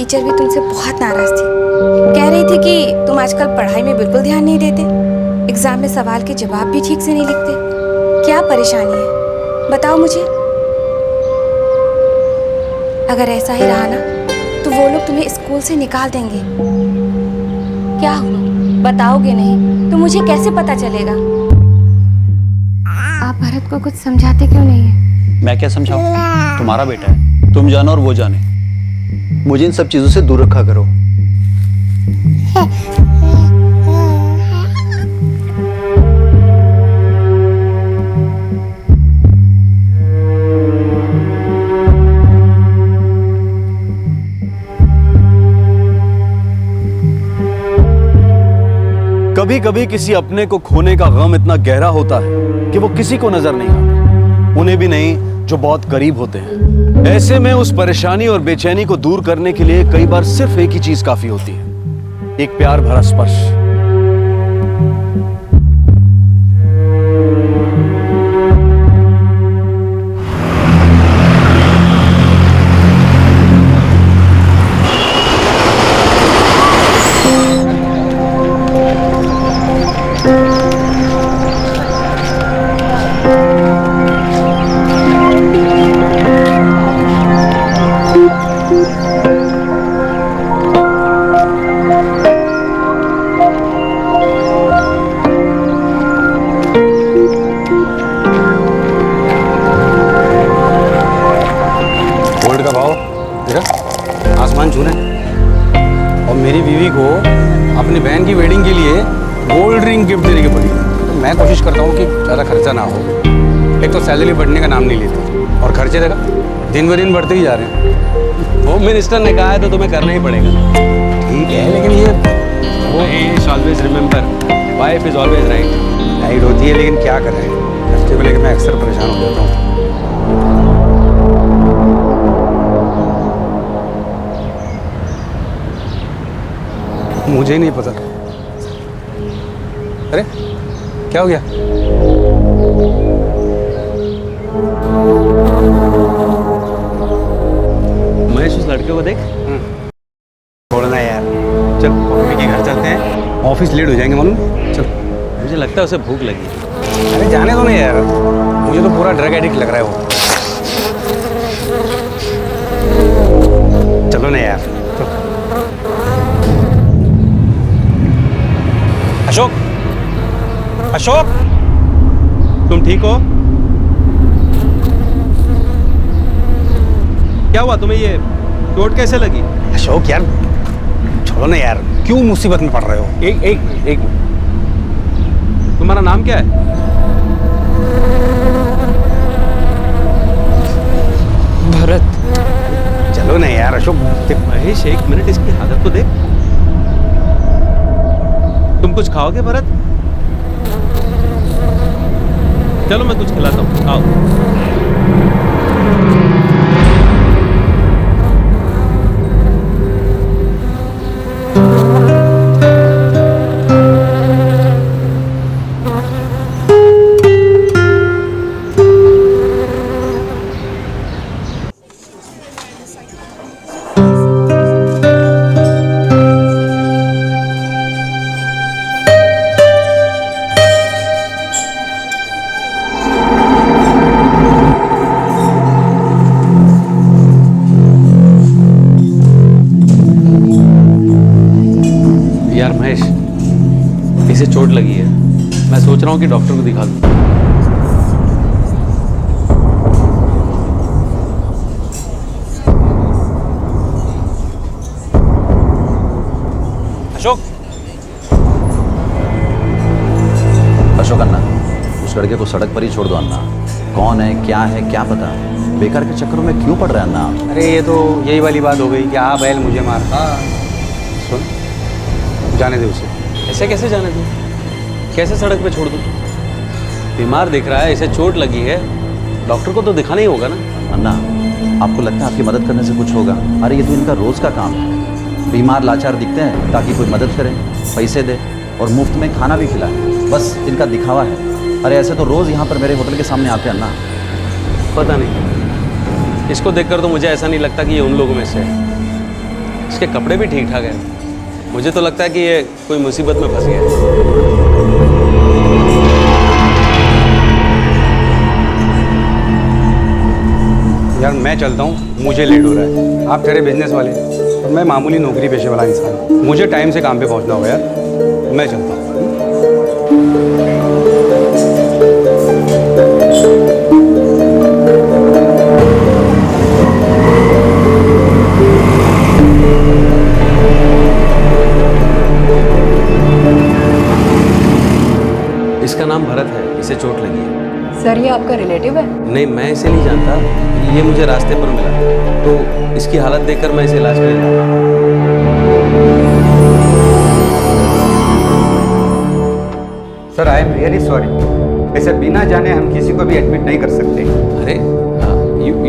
Teacher भी तुमसे बहुत नाराज थी। कह रही थी कि तुम आजकल पढ़ाई में बिल्कुल ध्यान नहीं देते, एग्जाम में सवाल के जवाब भी ठीक से नहीं लिखते। क्या परेशानी है बताओ मुझे। अगर ऐसा ही रहा ना तो वो लोग तुम्हें स्कूल से निकाल देंगे। क्या हुआ बताओगे नहीं तो मुझे कैसे पता चलेगा। आप भरत को कुछ समझाते क्यों नहीं है? मैं क्या समझाऊं? तुम्हारा बेटा है, तुम जानो और वो जाने। मुझे इन सब चीजों से दूर रखा करो। कभी कभी किसी अपने को खोने का गम इतना गहरा होता है कि वो किसी को नजर नहीं आता, उन्हें भी नहीं जो बहुत करीब होते हैं। ऐसे में उस परेशानी और बेचैनी को दूर करने के लिए कई बार सिर्फ एक ही चीज काफी होती है, एक प्यार भरा स्पर्श। आसमान छूने और मेरी बीवी को अपनी बहन की वेडिंग के लिए गोल्ड रिंग गिफ्ट देने की पड़ी। तो मैं कोशिश करता हूँ कि ज़्यादा खर्चा ना हो। एक तो सैलरी बढ़ने का नाम नहीं लेती और खर्चे देखा दिन ब दिन बढ़ते ही जा रहे हैं। होम मिनिस्टर ने कहा है तो तुम्हें करना ही पड़ेगा। ठीक है लेकिन ये always remember wife is always right. Right होती है लेकिन क्या करें, खर्चे को लेकर मैं अक्सर परेशान हो जाता हूँ। मुझे ही नहीं पता। अरे क्या हो गया? महेश उस लड़के को देख। छोड़ना यार, चल मम्मी के घर चलते हैं, ऑफिस लेट हो जाएंगे मालूम। चल। मुझे लगता है उसे भूख लगी है। अरे जाने दो ना यार, मुझे तो पूरा ड्रग एडिक्ट लग रहा है वो। चलो ना यार। अशोक, अशोक, तुम ठीक हो? क्या हुआ तुम्हें? ये चोट कैसे लगी? अशोक यार छोड़ो ना यार, क्यों मुसीबत में पड़ रहे हो? एक तुम्हारा नाम क्या है? भरत। चलो ना यार अशोक। महेश एक मिनट इसकी हालत तो देख। तुम कुछ खाओगे भरत? चलो मैं कुछ खिलाता हूँ, आओ। यार महेश, इसे चोट लगी है, मैं सोच रहा हूँ कि डॉक्टर को दिखा दूँ। अशोक, अशोक अन्ना, उस लड़के को सड़क पर ही छोड़ दो अन्ना। कौन है क्या पता, बेकार के चक्करों में क्यों पड़ रहे हैं अन्ना? अरे ये तो यही वाली बात हो गई कि आ बैल मुझे मार। सुन, जाने दे उसे। ऐसे कैसे जाने दूँ? कैसे सड़क पे छोड़ दूँ? बीमार दिख रहा है, इसे चोट लगी है, डॉक्टर को तो दिखाना ही होगा ना। अन्ना, आपको लगता है आपकी मदद करने से कुछ होगा? अरे ये तो इनका रोज का काम है। बीमार लाचार दिखते हैं ताकि कोई मदद करे, पैसे दे और मुफ्त में खाना भी खिलाए, बस इनका दिखावा है। अरे ऐसे तो रोज यहाँ पर मेरे होटल के सामने आते हैं अन्ना। पता नहीं, इसको देखकर तो मुझे ऐसा नहीं लगता कि ये उन लोगों में से है। इसके कपड़े भी ठीक ठाक हैं। मुझे तो लगता है कि ये कोई मुसीबत में फंस गया है। यार मैं चलता हूँ, मुझे लेट हो रहा है। आप ठहरे बिजनेस वाले और मैं मामूली नौकरी पेशे वाला इंसान हूँ। मुझे टाइम से काम पे पहुँचना होगा यार, मैं चलता हूँ। इसका नाम भरत है, इसे चोट लगी है। सर ये आपका रिलेटिव है? नहीं, मैं इसे नहीं जानता, ये मुझे रास्ते पर मिला, तो इसकी हालत देखकर मैं इसे इलाज के लिए लाया। Sir I am really sorry, ऐसे बिना जाने हम किसी को भी एडमिट नहीं कर सकते। अरे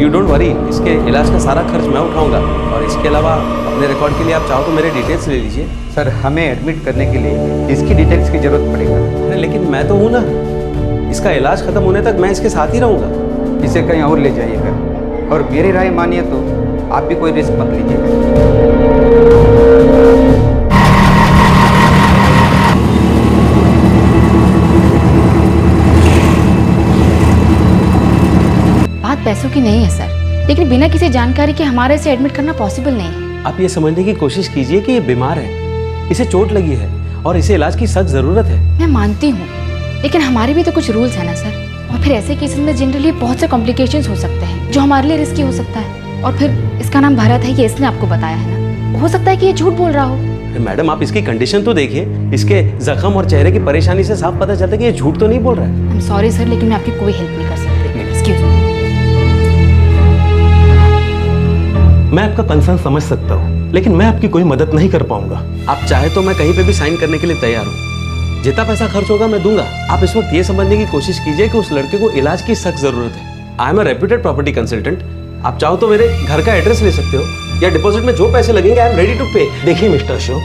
यू डोंट वरी, इसके इलाज का सारा खर्च मैं उठाऊंगा, और इसके अलावा अपने रिकॉर्ड के लिए आप चाहो तो मेरे डिटेल्स ले लीजिए। सर हमें एडमिट करने के लिए इसकी डिटेल्स की जरूरत पड़ेगा। अरे लेकिन मैं तो हूँ ना, इसका इलाज खत्म होने तक मैं इसके साथ ही रहूंगा। इसे कहीं और ले जाइएगा, और मेरी राय मानिए तो आप भी कोई रिस्क मत लीजिएगा। बात पैसों की नहीं है सर, लेकिन बिना किसी जानकारी के हमारे इसे एडमिट करना पॉसिबल नहीं है। आप ये समझने की कोशिश कीजिए कि ये बीमार है, इसे चोट लगी है और इसे इलाज की सख्त जरूरत है। मैं मानती हूँ, लेकिन हमारे भी तो कुछ रूल्स है ना सर। और फिर ऐसे केसेस में जनरली बहुत से कॉम्प्लिकेशंस हो सकते हैं जो हमारे लिए रिस्की हो सकता है। और फिर इसका नाम भरत है, ये इसने आपको बताया है ना, हो सकता है कि ये झूठ बोल रहा हो। मैडम आप इसकी कंडीशन तो देखिए, इसके जख्म और चेहरे की परेशानी से साफ पता चलता है कि ये झूठ तो नहीं बोल रहा है। आई एम सॉरी सर, लेकिन मैं आपकी कोई हेल्प नहीं कर सकती। Excuse me. मैं आपका कंसर्न समझ सकता हूँ, लेकिन मैं आपकी कोई मदद नहीं कर पाऊंगा। आप चाहे तो मैं कहीं पे भी साइन करने के लिए तैयार हूँ, जितना पैसा खर्च होगा मैं दूंगा। आप इस वक्त ये समझने की कोशिश कीजिए कि उस लड़के को इलाज की सख्त जरूरत है। I am a reputed property consultant, आप चाहो तो मेरे घर का एड्रेस ले सकते हो, या डिपॉजिट में जो पैसे लगेंगे आई एम रेडी टू पे। देखिए मिस्टर अशोक,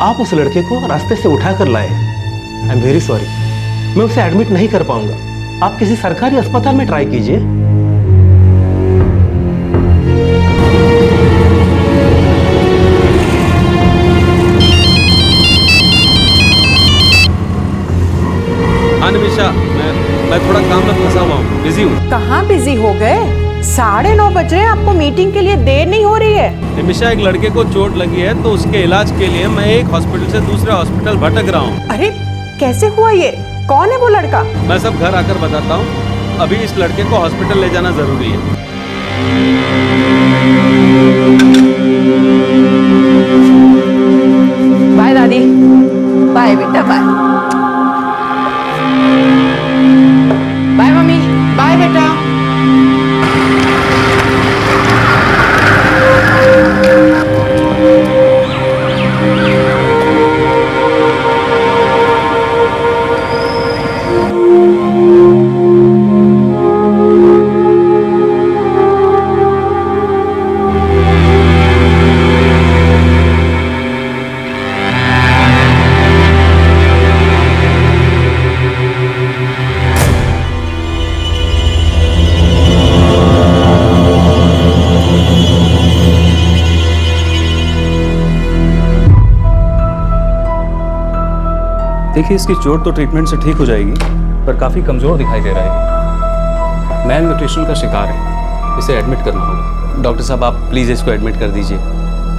आप उस लड़के को रास्ते से उठा कर लाए हैं। आई एम वेरी सॉरी, मैं उसे एडमिट नहीं कर पाऊंगा। आप किसी सरकारी अस्पताल में ट्राई कीजिए। हाँ निमिषा, मैं थोड़ा काम में फंसा हुआ हूँ, बिजी हूँ। कहाँ बिजी हो गए? 9:30 बज रहे हैं, आपको मीटिंग के लिए देर नहीं हो रही है? निमिषा, एक लड़के को चोट लगी है तो उसके इलाज के लिए मैं एक हॉस्पिटल से दूसरे हॉस्पिटल भटक रहा हूँ। अरे कैसे हुआ ये? कौन है वो लड़का? मैं सब घर आकर बताता हूँ, अभी इस लड़के को हॉस्पिटल ले जाना जरूरी है। बाय दादी। बाय बेटा, बाय। Bye mummy. बाय बेटा। देखिए, इसकी चोट तो ट्रीटमेंट से ठीक हो जाएगी, पर काफ़ी कमज़ोर दिखाई दे रहा है। मैल न्यूट्रिशन का शिकार है, इसे एडमिट करना होगा। डॉक्टर साहब आप प्लीज़ इसको एडमिट कर दीजिए।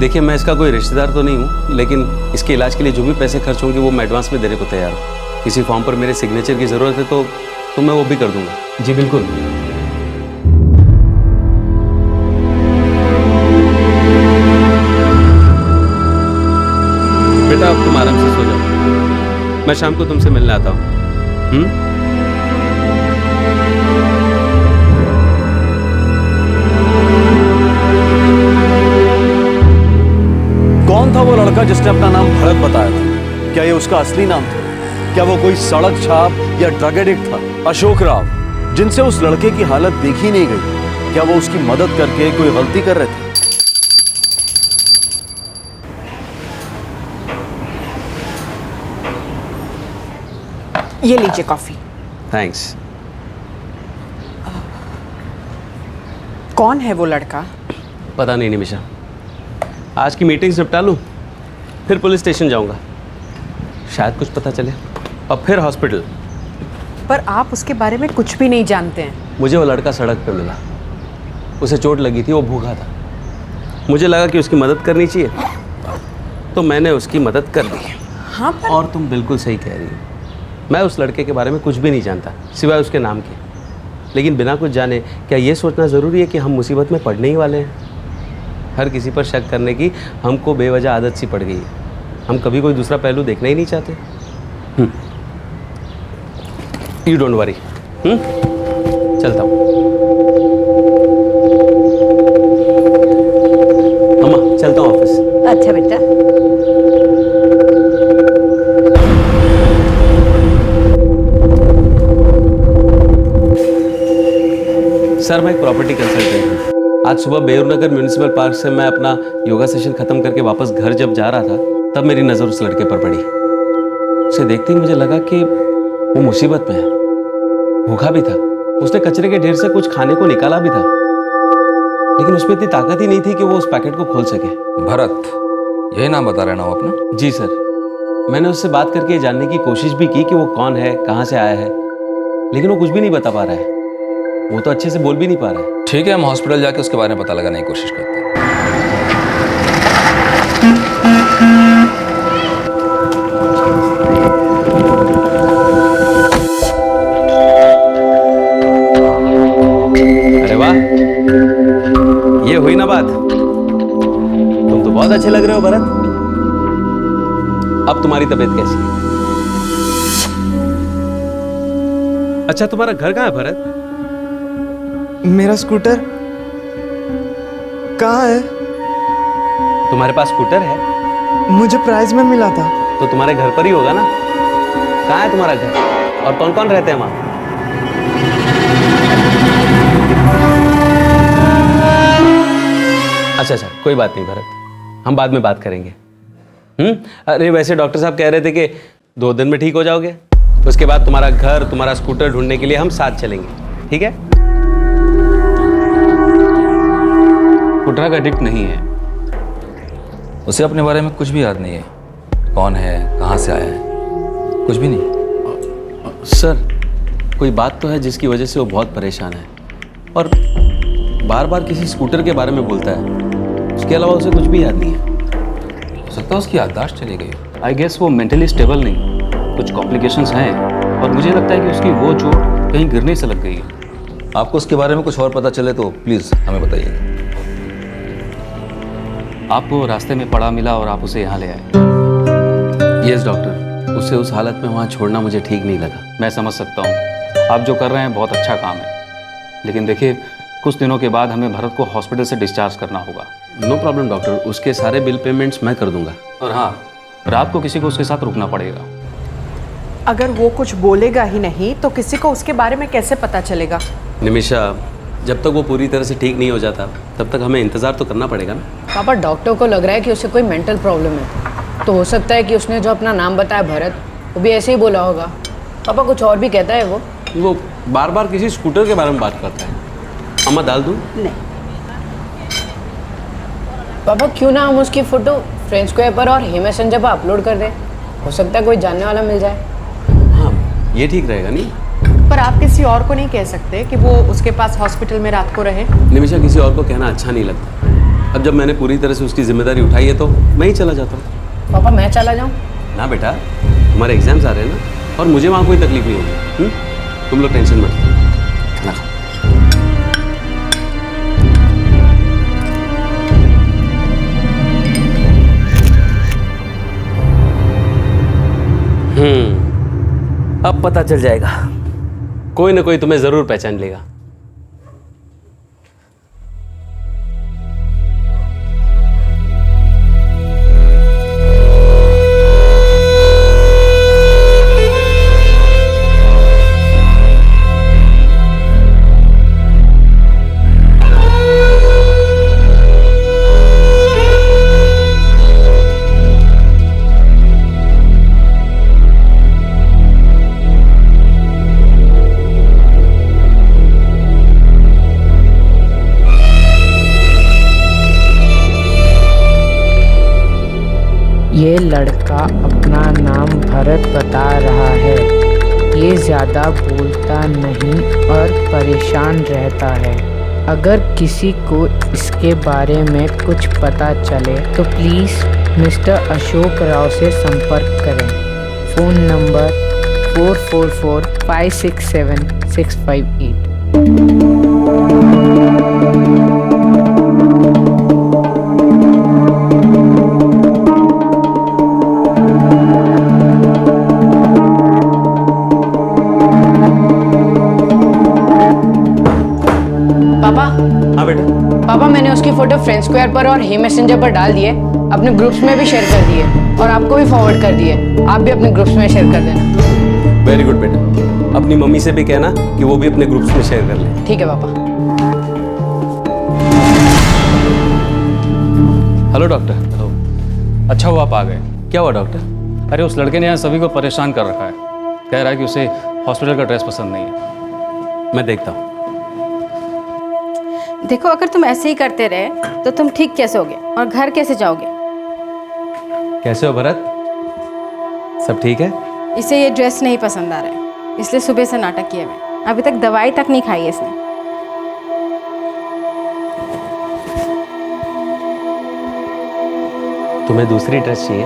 देखिए, मैं इसका कोई रिश्तेदार तो नहीं हूँ, लेकिन इसके इलाज के लिए जो भी पैसे खर्च होंगे वो मैं एडवांस में देने को तैयार हूँ। किसी फॉर्म पर मेरे सिग्नेचर की ज़रूरत है तो मैं वो भी कर दूँगा। जी बिल्कुल। बेटा अब तुम आराम से सो जाओ, मैं शाम को तुमसे मिलने आता हूँ। कौन था वो लड़का जिसने अपना नाम भरत बताया था? क्या ये उसका असली नाम था? क्या वो कोई सड़क छाप या ड्रग एडिक्ट था? अशोक राव, जिनसे उस लड़के की हालत देखी नहीं गई, क्या वो उसकी मदद करके कोई गलती कर रहे थे? ये लीजिए कॉफी। थैंक्स। कौन है वो लड़का? पता नहीं निमिषा, आज की मीटिंग निपटा लूँ, फिर पुलिस स्टेशन जाऊँगा, शायद कुछ पता चले, और फिर हॉस्पिटल। पर आप उसके बारे में कुछ भी नहीं जानते हैं। मुझे वो लड़का सड़क पे मिला, उसे चोट लगी थी, वो भूखा था। मुझे लगा कि उसकी मदद करनी चाहिए, तो मैंने उसकी मदद कर दी। हाँ पर और तुम बिल्कुल सही कह रही हो, मैं उस लड़के के बारे में कुछ भी नहीं जानता सिवाय उसके नाम के। लेकिन बिना कुछ जाने क्या ये सोचना ज़रूरी है कि हम मुसीबत में पड़ने ही वाले हैं? हर किसी पर शक करने की हमको बेवजह आदत सी पड़ गई है। हम कभी कोई दूसरा पहलू देखना ही नहीं चाहते। यू डोंट वरी, चलता हूँ। अम्मा चलता हूँ ऑफिस। अच्छा बेटा। सर मैं एक प्रॉपर्टी कंसल्टेंट हूँ। आज सुबह बेयूरनगर म्यूनिसिपल पार्क से मैं अपना योगा सेशन खत्म करके वापस घर जब जा रहा था, तब मेरी नज़र उस लड़के पर पड़ी। उसे देखते ही मुझे लगा कि वो मुसीबत में है, भूखा भी था। उसने कचरे के ढेर से कुछ खाने को निकाला भी था, लेकिन उसमें इतनी ताकत ही नहीं थी कि वो उस पैकेट को खोल सके। भरत, यही नाम बता रहे ना वो अपना? जी सर, मैंने उससे बात करके ये जानने की कोशिश भी की कि वो कौन है, कहाँ से आया है, लेकिन वो कुछ भी नहीं बता पा रहा है। वो तो अच्छे से बोल भी नहीं पा रहा है। ठीक है, हम हॉस्पिटल जाके उसके बारे में पता लगाने की कोशिश करते हैं। अरे वाह, ये हुई ना बात। तुम तो बहुत अच्छे लग रहे हो भरत। अब तुम्हारी तबीयत कैसी है? अच्छा, तुम्हारा घर कहाँ है भरत? मेरा स्कूटर कहाँ है? तुम्हारे पास स्कूटर है? मुझे प्राइज में मिला था। तो तुम्हारे घर पर ही होगा ना? कहाँ है तुम्हारा घर, और कौन कौन रहते हैं वहां? अच्छा, कोई बात नहीं भरत, हम बाद में बात करेंगे। अरे वैसे डॉक्टर साहब कह रहे थे कि 2 दिन में ठीक हो जाओगे, उसके बाद तुम्हारा घर, तुम्हारा स्कूटर ढूंढने के लिए हम साथ चलेंगे, ठीक है? वो ड्रग एडिक्ट नहीं है। उसे अपने बारे में कुछ भी याद नहीं है, कौन है, कहाँ से आया है, कुछ भी नहीं। सर, कोई बात तो है जिसकी वजह से वो बहुत परेशान है, और बार बार किसी स्कूटर के बारे में बोलता है। उसके अलावा उसे कुछ भी याद नहीं है। हो सकता है उसकी याददाश्त चली गई। आई गेस वो मेंटली स्टेबल नहीं, कुछ कॉम्प्लिकेशंस हैं, और मुझे लगता है कि उसकी वो चोट कहीं गिरने से लग गई है। आपको उसके बारे में कुछ और पता चले तो प्लीज़ हमें बताइए। आपको रास्ते में पड़ा मिला और आप उसे यहाँ ले आए। यस डॉक्टर, उसे उस हालत में वहाँ छोड़ना मुझे ठीक नहीं लगा। मैं समझ सकता हूँ, आप जो कर रहे हैं बहुत अच्छा काम है, लेकिन देखिए कुछ दिनों के बाद हमें भरत को हॉस्पिटल से डिस्चार्ज करना होगा। नो प्रॉब्लम डॉक्टर, उसके सारे बिल पेमेंट्स मैं कर दूंगा। और हाँ, रात को किसी को उसके साथ रुकना पड़ेगा। अगर वो कुछ बोलेगा ही नहीं तो किसी को उसके बारे में कैसे पता चलेगा? निमिषा, जब तक वो पूरी तरह से ठीक नहीं हो जाता तब तक हमें इंतज़ार तो करना पड़ेगा ना। पापा, डॉक्टर को लग रहा है कि उसे कोई मेंटल प्रॉब्लम है, तो हो सकता है कि उसने जो अपना नाम बताया भरत, वो भी ऐसे ही बोला होगा। पापा, कुछ और भी कहता है वो बार बार किसी स्कूटर के बारे में बात करता है। अम्मा दाल दूँ? नहीं पापा, क्यों ना हम उसकी फ़ोटो फ्रेंड स्क्वायर पर और हे मैसेंजर पर अपलोड कर दें, हो सकता है कोई जानने वाला मिल जाए। हाँ, ये ठीक रहेगा नहीं? पर आप किसी और को नहीं कह सकते कि वो उसके पास हॉस्पिटल में रात को रहे? निमिषा, किसी और को कहना अच्छा नहीं लगता। अब जब मैंने पूरी तरह से उसकी जिम्मेदारी उठाई है तो मैं ही चला जाता हूँ। पापा, मैं चला जाऊँ? ना बेटा, तुम्हारे एग्जाम्स आ रहे हैं ना, और मुझे वहाँ कोई तकलीफ नहीं होगी। तुम लोग टेंशन मत लो। अब पता चल जाएगा, कोई ना कोई तुम्हें जरूर पहचान लेगा। ये लड़का अपना नाम भरत बता रहा है। ये ज़्यादा बोलता नहीं और परेशान रहता है। अगर किसी को इसके बारे में कुछ पता चले तो प्लीज़ मिस्टर अशोक राव से संपर्क करें। फ़ोन नंबर 444567 पापा, हाँ बेटा, पापा मैंने उसकी फोटो फ्रेंड स्क्वायर पर और हे मैसेंजर पर डाल दिए, अपने ग्रुप्स में भी शेयर कर दिए और आपको भी फॉरवर्ड कर दिए। आप भी अपने ग्रुप्स में शेयर कर देना। वेरी गुड बेटा। अपनी मम्मी से भी कहना कि वो भी अपने ग्रुप्स में शेयर कर ले। ठीक है पापा। Hello doctor. हेलो। अच्छा हुआ आप आ गए। क्या हुआ डॉक्टर? अरे उस लड़के ने यहाँ सभी को परेशान कर रखा है। कह रहा है कि उसे हॉस्पिटल का ड्रेस पसंद नहीं है। मैं देखता हूँ। देखो, अगर तुम ऐसे ही करते रहे तो तुम ठीक कैसे होगे और घर कैसे जाओगे? कैसे हो भरत? सब ठीक है? इसे ये ड्रेस नहीं पसंद आ रहा है, इसलिए सुबह से नाटक किए हुए। अभी तक दवाई तक नहीं खाई है इसने। तुम्हें दूसरी ड्रेस चाहिए?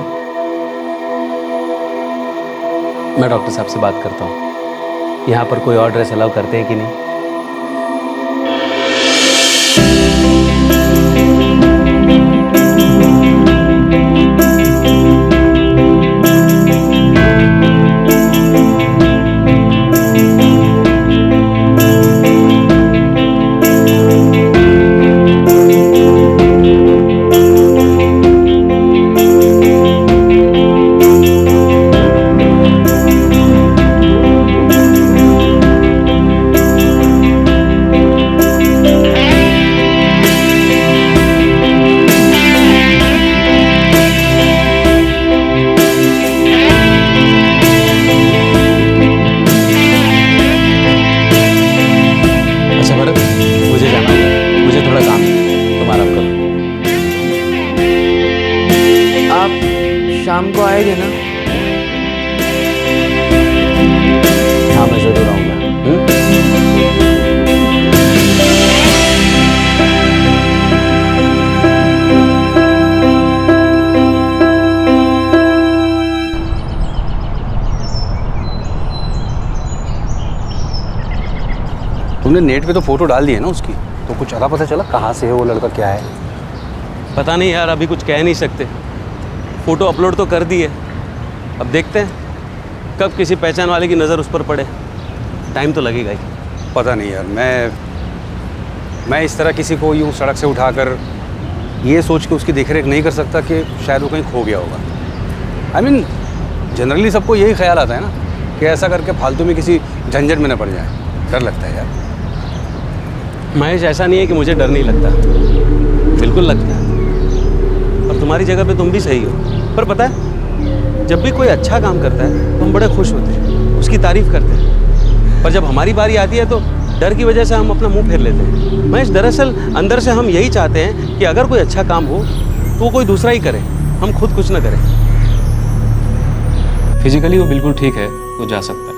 मैं डॉक्टर साहब से बात करता हूँ। यहाँ पर कोई और ड्रेस अलाउ करते हैं कि नहीं? शाम को आएंगे ना? हाँ, मैं जरूर आऊँगा। तुमने नेट पे तो फोटो डाल दी है ना उसकी, तो कुछ ज़्यादा पता चला कहाँ से है वो लड़का, क्या है? पता नहीं यार, अभी कुछ कह नहीं सकते। फ़ोटो अपलोड तो कर दी है, अब देखते हैं कब किसी पहचान वाले की नज़र उस पर पड़े। टाइम तो लगेगा ही। पता नहीं यार, मैं इस तरह किसी को यूँ सड़क से उठाकर ये सोच के उसकी देखरेख नहीं कर सकता कि शायद वो कहीं खो गया होगा। आई मीन जनरली सबको यही ख्याल आता है ना कि ऐसा करके फालतू में किसी झंझट में न पड़ जाए। डर लगता है यार। महेश, ऐसा नहीं है कि मुझे डर नहीं लगता, बिल्कुल लगता है। और तुम्हारी जगह पे तुम भी सही हो। पर पता है, जब भी कोई अच्छा काम करता है तो हम बड़े खुश होते हैं, उसकी तारीफ करते हैं। पर जब हमारी बारी आती है तो डर की वजह से हम अपना मुंह फेर लेते हैं। महेश, दरअसल अंदर से हम यही चाहते हैं कि अगर कोई अच्छा काम हो तो वो कोई दूसरा ही करे, हम खुद कुछ ना करें। फिजिकली वो बिल्कुल ठीक है, वो जा सकता है,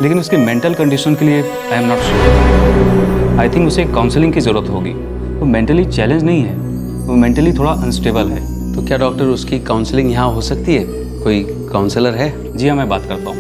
लेकिन उसके मेंटल कंडीशन के लिए I am not sure. I think उसे काउंसलिंग की ज़रूरत होगी। वो मेंटली चैलेंज नहीं है, वो मेंटली थोड़ा अनस्टेबल है। तो क्या डॉक्टर उसकी काउंसलिंग यहाँ हो सकती है? कोई काउंसलर है? जी हाँ, मैं बात करता हूँ।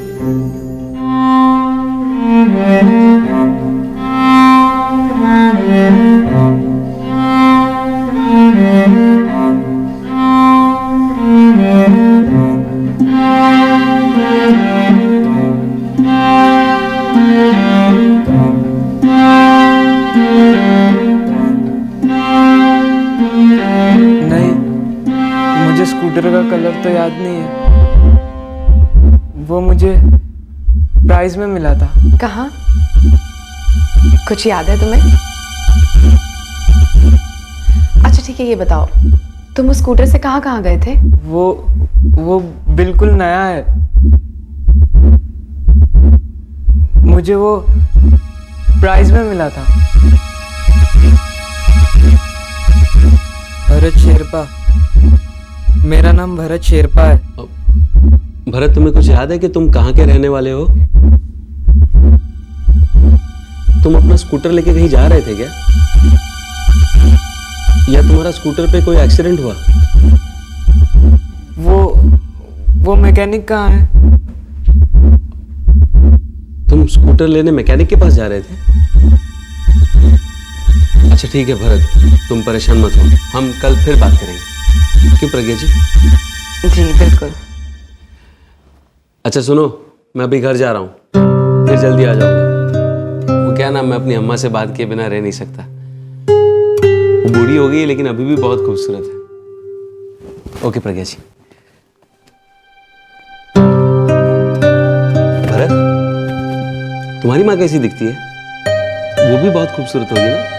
स्कूटर का कलर तो याद नहीं है, वो मुझे प्राइज में मिला था। कहाँ? कुछ याद है तुम्हें? अच्छा ठीक है, ये बताओ तुम उस स्कूटर से कहाँ कहाँ गए थे? वो बिल्कुल नया है। मुझे वो प्राइज में मिला था। भरत शेरपा, मेरा नाम भरत शेरपा है। भरत, तुम्हें कुछ याद है कि तुम कहाँ के रहने वाले हो? तुम अपना स्कूटर लेके कहीं जा रहे थे क्या? या तुम्हारा स्कूटर पे कोई एक्सीडेंट हुआ? वो मैकेनिक कहाँ है? तुम स्कूटर लेने मैकेनिक के पास जा रहे थे? अच्छा ठीक है भरत, तुम परेशान मत हो, हम कल फिर बात करेंगे। क्यों प्रज्ञा जी? जी बिल्कुल। अच्छा सुनो, मैं अभी घर जा रहा हूँ, फिर जल्दी आ जाऊंगा। वो क्या ना, मैं अपनी अम्मा से बात किए बिना रह नहीं सकता। वो बूढ़ी हो गई है लेकिन अभी भी बहुत खूबसूरत है। ओके प्रज्ञा जी। भरत, तुम्हारी माँ कैसी दिखती है? वो भी बहुत खूबसूरत होगी ना?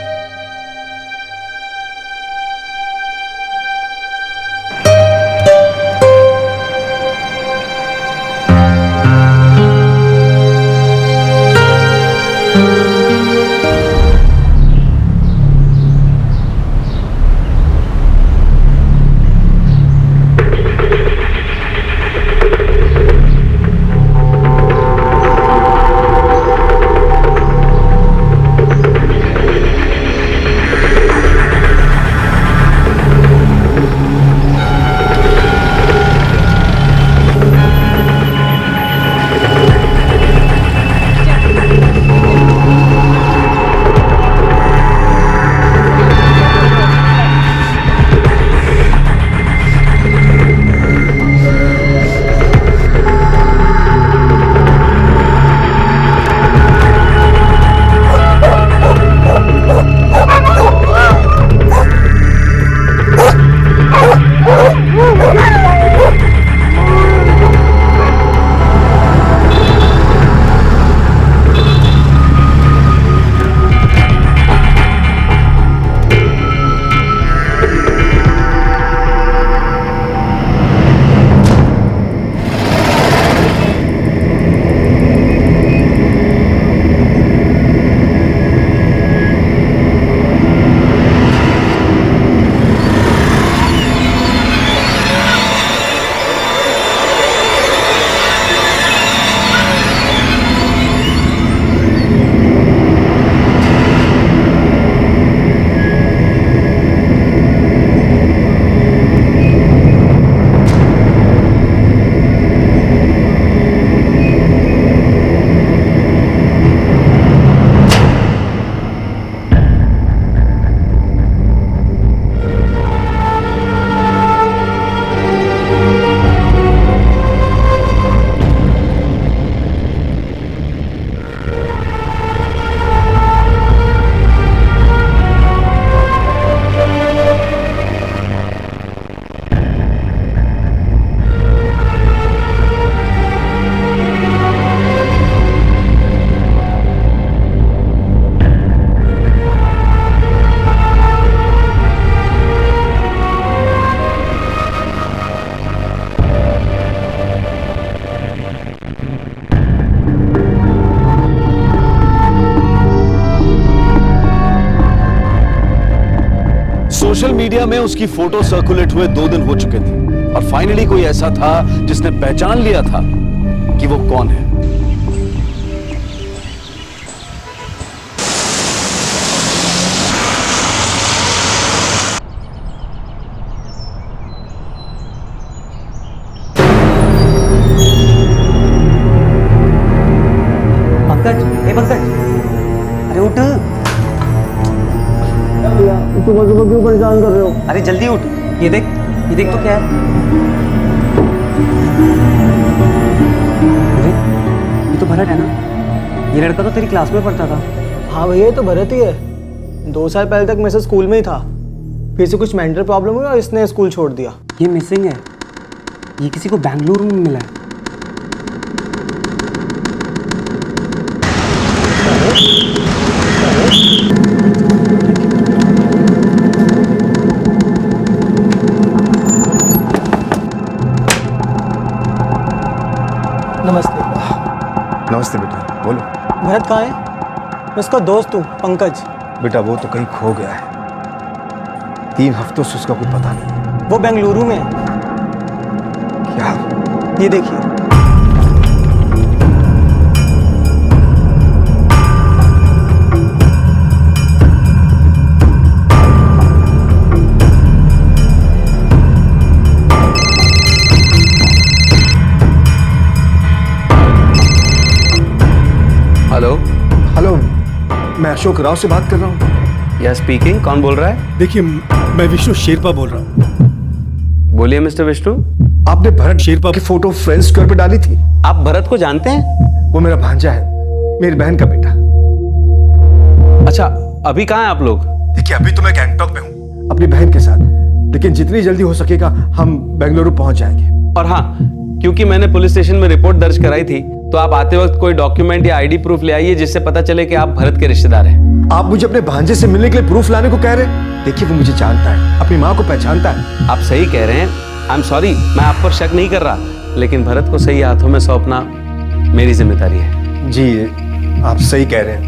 सोशल मीडिया में उसकी फोटो सर्कुलेट हुए 2 दिन हो चुके थे और फाइनली कोई ऐसा था जिसने पहचान लिया था कि वो कौन है। पंकज, ए पंकज, अरे उठ। सुबह सुबह क्यों परेशान कर रहे हो? अरे जल्दी उठ, ये देख तो क्या है। अरे ये तो भरत है ना? ये लड़का तो तेरी क्लास में पढ़ता था। हाँ भैया, ये तो भरत ही है। 2 साल पहले तक मेरे से स्कूल में ही था, फिर से कुछ मेंटल प्रॉब्लम हुई और इसने स्कूल छोड़ दिया। ये मिसिंग है, ये किसी को बेंगलुरु में मिला है। नमस्ते। नमस्ते बेटा, बोलो। भरत कहाँ है? मैं उसका दोस्त हूँ, पंकज। बेटा वो तो कहीं खो गया है, 3 हफ्तों से उसका कोई पता नहीं। वो बेंगलुरु में है। ये देखिए। हेलो। हेलो, मैं अशोक राव से बात कर रहा हूँ। या स्पीकिंग, कौन बोल रहा है? देखिए, मैं विष्णु शेरपा बोल रहा हूँ। बोलिए मिस्टर विष्णु। आपने भरत शेरपा की फोटो फ्रेंड्स स्क्वायर पे डाली थी। आप भरत को जानते हैं? वो मेरा भांजा है, मेरी बहन का बेटा। अच्छा, अभी कहाँ हैं आप लोग? देखिए, अभी तो मैं गैंगटॉक में हूँ अपनी बहन के साथ, लेकिन जितनी जल्दी हो सकेगा हम बेंगलुरु पहुंच जाएंगे। और हाँ, क्योंकि मैंने पुलिस स्टेशन में रिपोर्ट दर्ज कराई थी, तो आप आते वक्त कोई डॉक्यूमेंट या आईडी प्रूफ ले आइए जिससे पता चले कि आप भरत के रिश्तेदार हैं। आप मुझे अपने भांजे से मिलने के लिए प्रूफ लाने को कह रहे हैं? देखिए, वो मुझे जानता है, अपनी माँ को पहचानता है। आप सही कह रहे हैं, आई एम सॉरी, मैं आप पर शक नहीं कर रहा, लेकिन भरत को सही हाथों में सौंपना मेरी जिम्मेदारी है। जी, आप सही कह रहे हैं।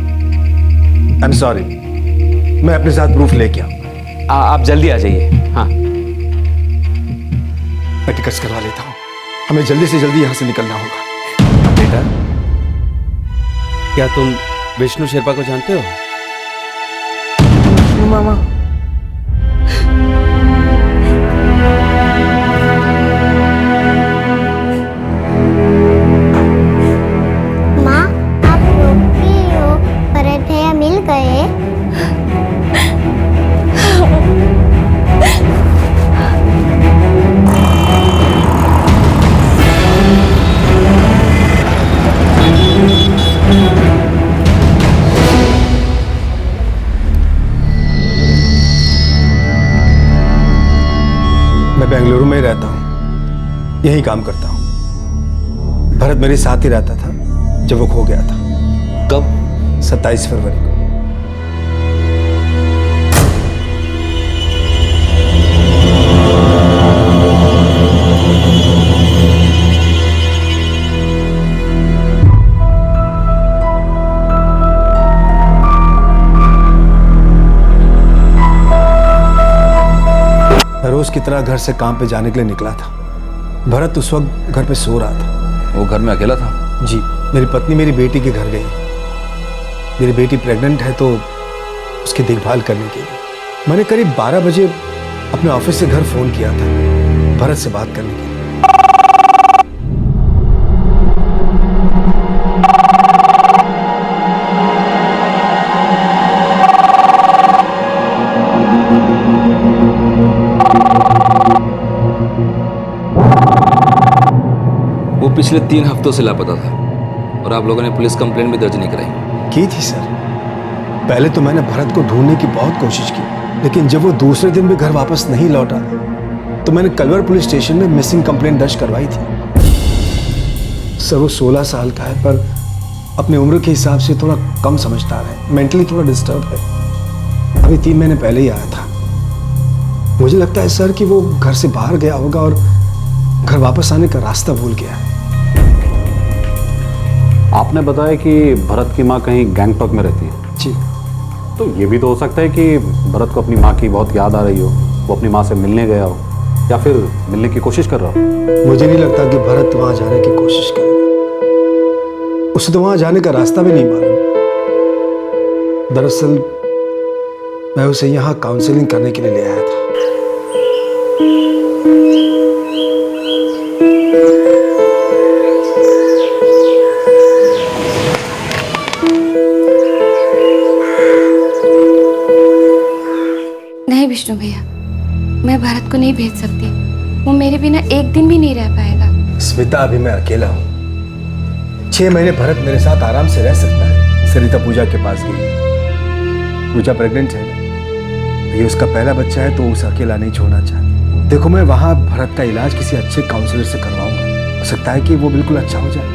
आई एम सॉरी, मैं अपने साथ प्रूफ लेके आऊँ। आप जल्दी आ जाइए। हाँ, मैं टिकट्स करवा लेता हूँ, हमें जल्दी से जल्दी यहाँ से निकलना होगा। बेटा, क्या तुम विष्णु शेरपा को जानते हो? मामा, माँ, आप रोकी हो, भरत भैया मिल गए। मैं बेंगलुरु में ही रहता हूँ, यही काम करता हूँ। भरत मेरे साथ ही रहता था जब वो खो गया था। कब? 27 फरवरी को। रोज की तरह घर से काम पे जाने के लिए निकला था। भरत उस वक्त घर पे सो रहा था। वो घर में अकेला था? जी, मेरी पत्नी मेरी बेटी के घर गई। मेरी बेटी प्रेग्नेंट है तो उसकी देखभाल करने के लिए मैंने करीब 12 बजे अपने ऑफिस से घर फोन किया था भरत से बात करने के लिए। वो पिछले 3 हफ्तों से लापता था और आप लोगों ने पुलिस कंप्लेंट भी दर्ज नहीं कराई? की थी सर। पहले तो मैंने भरत को ढूंढने की बहुत कोशिश की, लेकिन जब वो दूसरे दिन भी घर वापस नहीं लौटा तो मैंने कलवर पुलिस स्टेशन में मिसिंग कंप्लेंट दर्ज करवाई थी। सर, वो 16 साल का है, पर अपनी उम्र के हिसाब से थोड़ा कम समझदार है, मेंटली थोड़ा डिस्टर्ब है। अभी 3 महीने पहले ही आया था। मुझे लगता है सर कि वो घर से बाहर गया होगा और घर वापस आने का रास्ता भूल गया है। आपने बताया कि भरत की माँ कहीं गैंगटॉक में रहती है। जी। तो ये भी तो हो सकता है कि भरत को अपनी माँ की बहुत याद आ रही हो, वो अपनी माँ से मिलने गया हो या फिर मिलने की कोशिश कर रहा हो। मुझे नहीं लगता कि भरत वहां जाने की कोशिश करेगा। उसे तो वहां जाने का रास्ता भी नहीं मालूम। दरअसल मैं उसे यहाँ काउंसलिंग करने के लिए ले आया था। नहीं विष्णु भैया, मैं भरत को नहीं भेज सकती। वो मेरे बिना एक दिन भी नहीं रह पाएगा। स्मिता, अभी मैं अकेला हूँ। 6 महीने भरत मेरे साथ आराम से रह सकता है। सरिता पूजा के पास गई। पूजा प्रेग्नेंट है, ये उसका पहला बच्चा है तो उसे अकेला नहीं छोड़ना चाहती। देखो, मैं वहाँ भरत का इलाज किसी अच्छे काउंसलर से करवाऊंगा। हो सकता है कि वो बिल्कुल अच्छा हो जाए,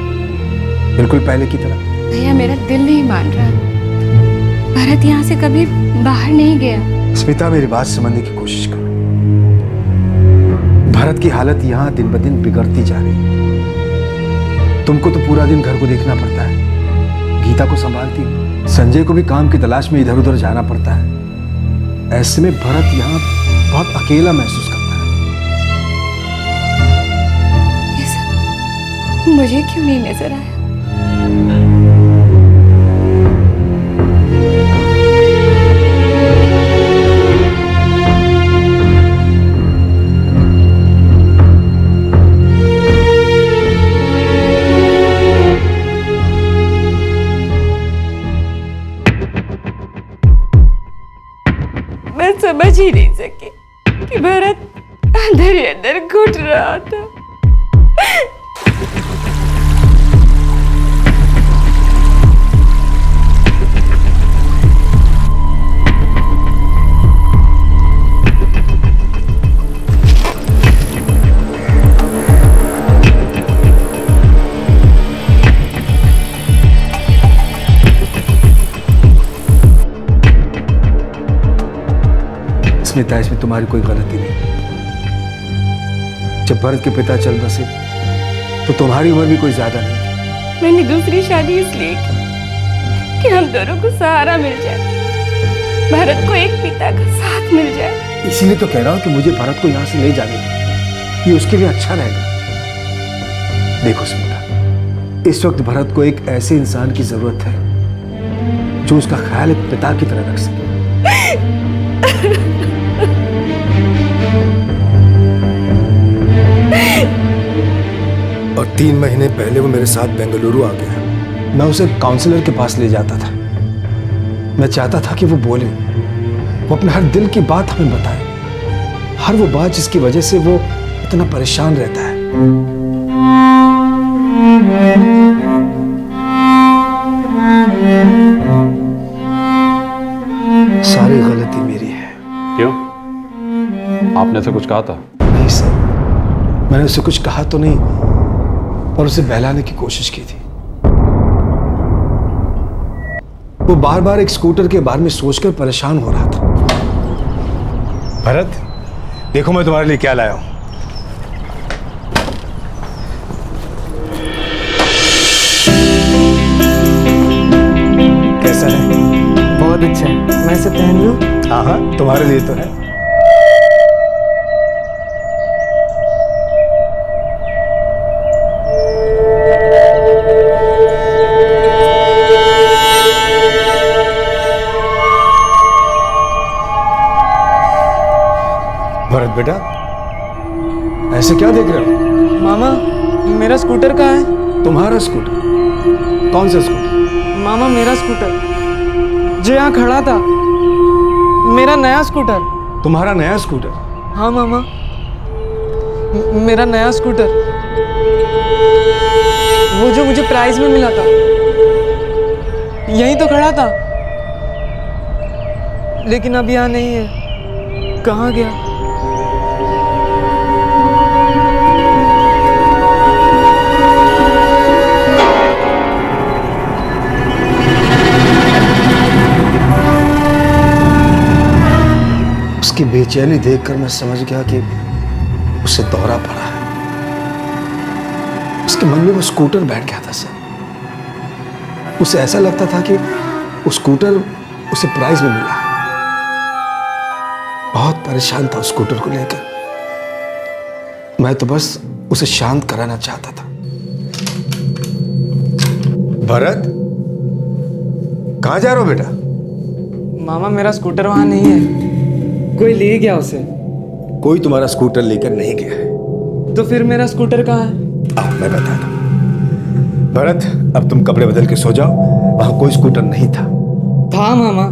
बिल्कुल पहले की तरह। भैया, मेरा दिल नहीं मान रहा। भरत यहाँ से कभी बाहर नहीं गया। स्मिता, मेरी बात समझने की कोशिश करो। भरत की हालत यहाँ दिन ब दिन बिगड़ती जा रही है। तुमको तो पूरा दिन घर को देखना पड़ता है, गीता को संभालती हो, संजय को भी काम की तलाश में इधर उधर जाना पड़ता है। ऐसे में भरत यहाँ बहुत अकेला महसूस करता है। मुझे क्यों नहीं नजर आया? मैं समझ ही नहीं सकी कि भरत अंदर ही अंदर घुट रहा था। स्मिता, इसमें तुम्हारी कोई गलती नहीं। जब भरत के पिता चल बसे तो तुम्हारी उम्र भी कोई ज्यादा नहीं थी। मैंने दूसरी शादी इसलिए की कि हम दोनों को सहारा मिल जाए, भरत को एक पिता का साथ मिल जाए। इसीलिए तो कह रहा हूं कि मुझे भरत को यहां से ले जाने दो, ये उसके लिए अच्छा रहेगा। देखो स्मिता, इस वक्त भरत को एक ऐसे इंसान की जरूरत है जो उसका ख्याल एक पिता की तरह रख सके। और 3 महीने पहले वो मेरे साथ बेंगलुरु आ गया। मैं उसे काउंसलर के पास ले जाता था। मैं चाहता था कि वो बोले, वो अपने हर दिल की बात हमें बताए, हर वो बात जिसकी वजह से वो इतना परेशान रहता है। सारी गलती मेरी है। क्यों? आपने से कुछ कहा था? नहीं सर, मैंने उसे कुछ कहा तो नहीं, और उसे बहलाने की कोशिश की थी। वो बार बार एक स्कूटर के बारे में सोचकर परेशान हो रहा था। भरत, देखो मैं तुम्हारे लिए क्या लाया हूं। कैसा है? बहुत अच्छा है। मैं इसे पहन लूं? हाँ हाँ, तुम्हारे लिए तो है। भरत बेटा, ऐसे क्या देख रहे हो? मामा, मेरा स्कूटर कहाँ है? तुम्हारा स्कूटर? कौन सा स्कूटर? मामा, मेरा स्कूटर जो यहाँ खड़ा था, मेरा नया स्कूटर। तुम्हारा नया स्कूटर? हाँ मामा, मेरा नया स्कूटर, वो जो मुझे प्राइज में मिला था, यहीं तो खड़ा था, लेकिन अब यहाँ नहीं है। कहाँ गया? उसकी बेचैनी देखकर मैं समझ गया कि उसे दौरा पड़ा है। उसके मन में वो स्कूटर बैठ गया था सर। उसे ऐसा लगता था कि वो स्कूटर उसे प्राइज में मिला है। बहुत परेशान था उस स्कूटर को लेकर। मैं तो बस उसे शांत कराना चाहता था। भरत, कहां जा रहे हो बेटा? मामा, मेरा स्कूटर वहां नहीं है, कोई ले गया उसे। कोई तुम्हारा स्कूटर लेकर नहीं गया है। तो फिर मेरा स्कूटर कहाँ है? मैं बताता हूं। भरत, अब तुम कपड़े बदल के सो जाओ। वहां कोई स्कूटर नहीं था। था मामा,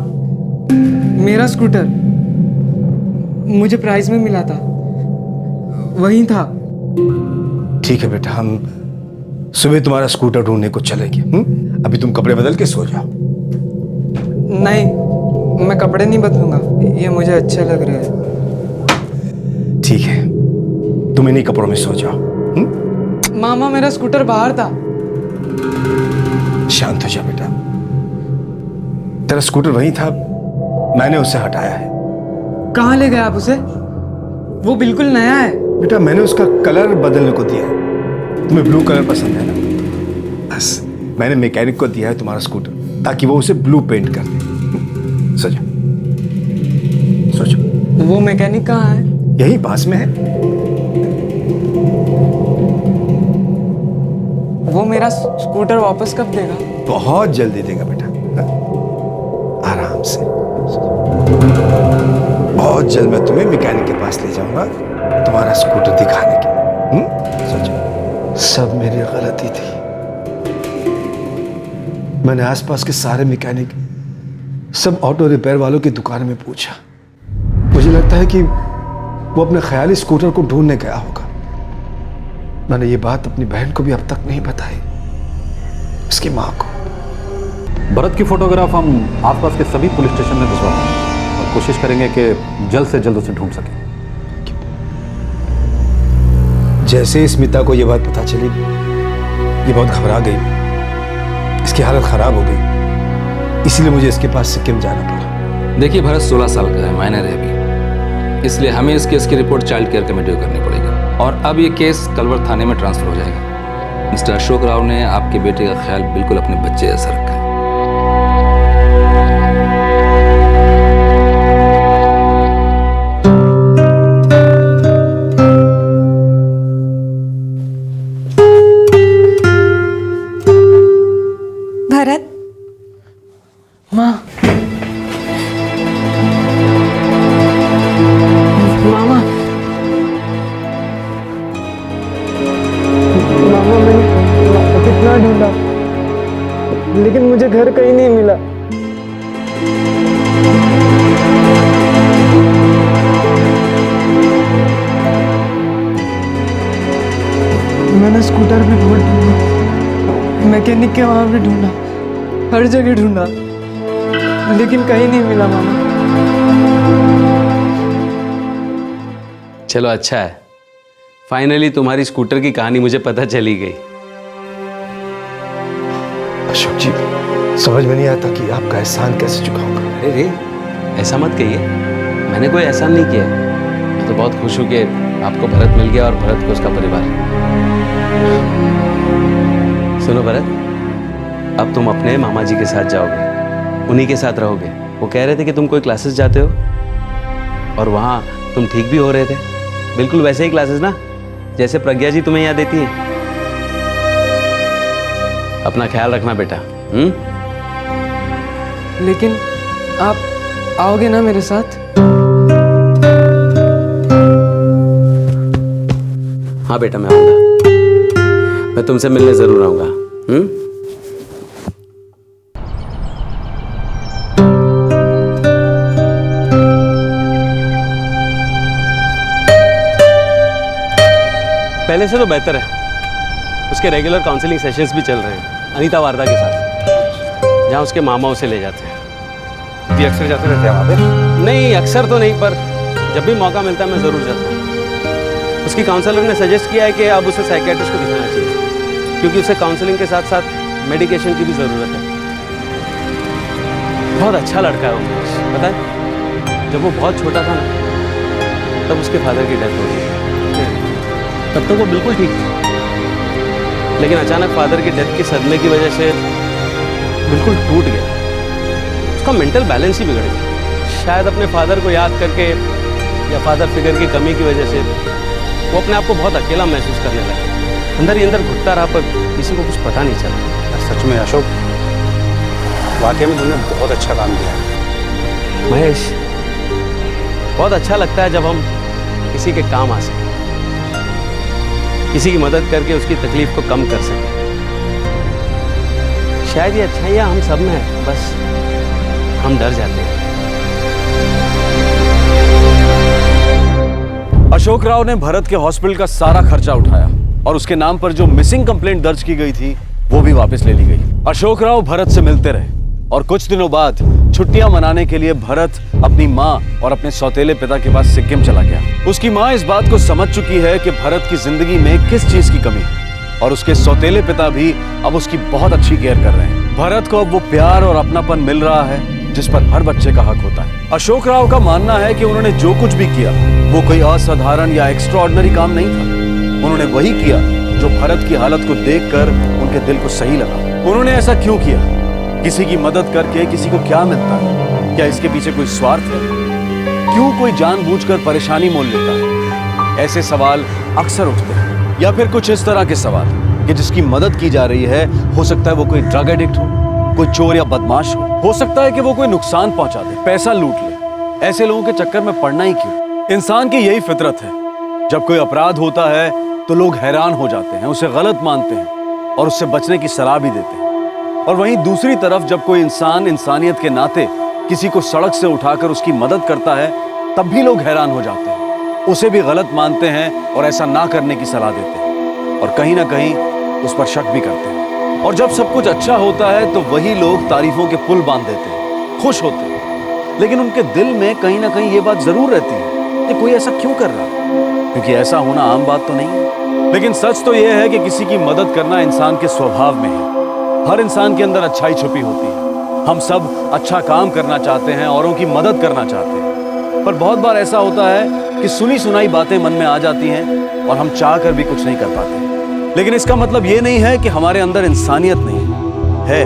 मेरा स्कूटर मुझे प्राइज में मिला था, वहीं था। ठीक है बेटा, हम सुबह तुम्हारा स्कूटर ढूंढने को चलेंगे। अभी तुम कपड़े बदल के सो जाओ। नहीं, मैं कपड़े नहीं बदलूंगा, ये मुझे अच्छे लग रहे हैं। ठीक है, तुम इन्हीं कपड़ों में सो जाओ। मामा, मेरा स्कूटर बाहर था। शांत हो जा बेटा, तेरा स्कूटर वहीं था, मैंने उसे हटाया है। कहाँ ले गए आप उसे? वो बिल्कुल नया है। बेटा, मैंने उसका कलर बदलने को दिया है। तुम्हें ब्लू कलर पसंद है ना? बस मैंने मैकेनिक को दिया है तुम्हारा स्कूटर, ताकि वो उसे ब्लू पेंट कर दे। सो जा, सो जा। वो मैकेनिक कहाँ है? यही पास में है। वो मेरा स्कूटर वापस कब देगा? बहुत जल्दी देगा बेटा, आराम से। बहुत जल्द मैं तुम्हें मैकेनिक के पास ले जाऊंगा तुम्हारा स्कूटर दिखाने के। सोचो, सब मेरी गलती थी। मैंने आसपास के सारे मैकेनिक, सब ऑटो रिपेयर वालों की दुकान में पूछा। मुझे लगता है कि वो अपने ख्याली स्कूटर को ढूंढने गया होगा। मैंने ये बात अपनी बहन को भी अब तक नहीं बताई, उसकी माँ को। भरत की फोटोग्राफ हम आसपास के सभी पुलिस स्टेशन में भिजवाते हैं और कोशिश करेंगे कि जल्द से जल्द उसे ढूंढ सकें। जैसे ही स्मिता को ये बात पता चली, ये बहुत घबरा गई, इसकी हालत खराब हो गई, इसलिए मुझे इसके पास सिक्किम जाना पड़ा। देखिए भरत 16 साल का है, माइनर है अभी, इसलिए हमें इस केस की रिपोर्ट चाइल्ड केयर कमेटी को करनी पड़ेगी और अब ये केस कलवर थाने में ट्रांसफर हो जाएगा। मिस्टर अशोक राव ने आपके बेटे का ख्याल बिल्कुल अपने बच्चे जैसा रखा है। भरत, माँ, मामा, मैंने कितना ढूंढा, लेकिन मुझे घर कहीं नहीं मिला। मैंने स्कूटर भी बहुत ढूंढा, मैकेनिक के वहां भी ढूंढा, हर जगह ढूंढा, लेकिन कहीं नहीं मिला मामा। चलो अच्छा है, फाइनली तुम्हारी स्कूटर की कहानी मुझे पता चली गई। अशोक जी, समझ में नहीं आता कि आपका एहसान कैसे चुकाऊंगा। अरे रे, ऐसा मत कहिए, मैंने कोई एहसान नहीं किया। मैं तो बहुत खुश हूँ कि आपको भरत मिल गया और भरत को उसका परिवार। सुनो भरत, अब तुम अपने मामा जी के साथ जाओगे, उन्हीं के साथ रहोगे। वो कह रहे थे कि तुम कोई क्लासेस जाते हो और वहाँ तुम ठीक भी हो रहे थे, बिल्कुल वैसे ही क्लासेस ना जैसे प्रज्ञा जी तुम्हें याद देती है। अपना ख्याल रखना बेटा। लेकिन आप आओगे ना मेरे साथ? हाँ बेटा, मैं आऊंगा, मैं तुमसे मिलने जरूर आऊंगा। पहले से तो बेहतर है। उसके रेगुलर काउंसलिंग सेशंस भी चल रहे हैं अनीता वारदा के साथ, जहाँ उसके मामा उसे ले जाते हैं। भी अक्सर जाते रहते हैं वहाँ पे? नहीं, अक्सर तो नहीं, पर जब भी मौका मिलता है मैं ज़रूर जाता हूँ। उसकी काउंसलर ने सजेस्ट किया है कि अब उसे साइकियाट्रिस्ट को दिखाना चाहिए, क्योंकि उसे काउंसलिंग के साथ साथ मेडिकेशन की भी ज़रूरत है। बहुत अच्छा लड़का है उमेश, पता है जब वो बहुत छोटा था ना, तब उसके फादर की डेथ हो गई। तब तो वो बिल्कुल ठीक था, लेकिन अचानक फादर की डेथ के सदमे की वजह से बिल्कुल टूट गया। उसका मेंटल बैलेंस ही बिगड़ गया। शायद अपने फादर को याद करके या फादर फिगर की कमी की वजह से वो अपने आप को बहुत अकेला महसूस करने लगा। अंदर ही अंदर घुटता रहा, पर किसी को कुछ पता नहीं चला। सच में अशोक, वाकई में तुमने बहुत अच्छा काम किया है। महेश, बहुत अच्छा लगता है जब हम किसी के काम आ सकें, किसी की मदद करके उसकी तकलीफ को कम कर सकें। शायद ये अच्छाइयाँ हम सब में है, बस हम डर जाते हैं। अशोक राव ने भरत के हॉस्पिटल का सारा खर्चा उठाया और उसके नाम पर जो मिसिंग कंप्लेंट दर्ज की गई थी वो भी वापस ले ली गई। अशोक राव भरत से मिलते रहे और कुछ दिनों बाद छुट्टियां मनाने के लिए भरत अपनी माँ और अपने सौतेले पिता के पास सिक्किम चला गया। उसकी माँ इस बात को समझ चुकी है कि भरत की जिंदगी में किस चीज की कमी है और उसके सौतेले पिता भी अब उसकी बहुत अच्छी केयर कर रहे हैं। भरत को अब वो प्यार और अपनापन मिल रहा है जिस पर हर बच्चे का हक होता है। अशोक राव का मानना है कि उन्होंने जो कुछ भी किया वो कोई असाधारण या एक्स्ट्राऑर्डिनरी काम नहीं था। उन्होंने वही किया जो भरत की हालत को देखकर उनके दिल को सही लगा। उन्होंने ऐसा क्यों किया? किसी की मदद करके किसी को क्या मिलता है? क्या इसके पीछे कोई स्वार्थ है? क्यों कोई जानबूझकर परेशानी मोल लेता है? ऐसे सवाल अक्सर उठते हैं। या फिर कुछ इस तरह के सवाल कि जिसकी मदद की जा रही है हो सकता है वो कोई ड्रग एडिक्ट हो, कोई चोर या बदमाश हो सकता है कि वो कोई नुकसान पहुंचा दे, पैसा लूट ले। ऐसे लोगों के चक्कर में पड़ना ही क्यों? इंसान की यही फितरत है। जब कोई अपराध होता है तो लोग हैरान हो जाते हैं, उसे गलत मानते हैं और उससे बचने की सलाह भी देते हैं। और वहीं दूसरी तरफ जब कोई इंसान इंसानियत के नाते किसी को सड़क से उठाकर उसकी मदद करता है तब भी लोग हैरान हो जाते हैं, उसे भी गलत मानते हैं और ऐसा ना करने की सलाह देते हैं और कहीं ना कहीं उस पर शक भी करते हैं। और जब सब कुछ अच्छा होता है तो वही लोग तारीफों के पुल बांध देते हैं, खुश होते हैं, लेकिन उनके दिल में कहीं ना कहीं ये बात जरूर रहती है कि कोई ऐसा क्यों कर रहा है, क्योंकि ऐसा होना आम बात तो नहीं है। लेकिन सच तो यह है कि किसी की मदद करना इंसान के स्वभाव में है। हर इंसान के अंदर अच्छाई छुपी होती है। हम सब अच्छा काम करना चाहते हैं, औरों की मदद करना चाहते हैं, पर बहुत बार ऐसा होता है कि सुनी सुनाई बातें मन में आ जाती हैं और हम चाह कर भी कुछ नहीं कर पाते। लेकिन इसका मतलब ये नहीं है कि हमारे अंदर इंसानियत नहीं है।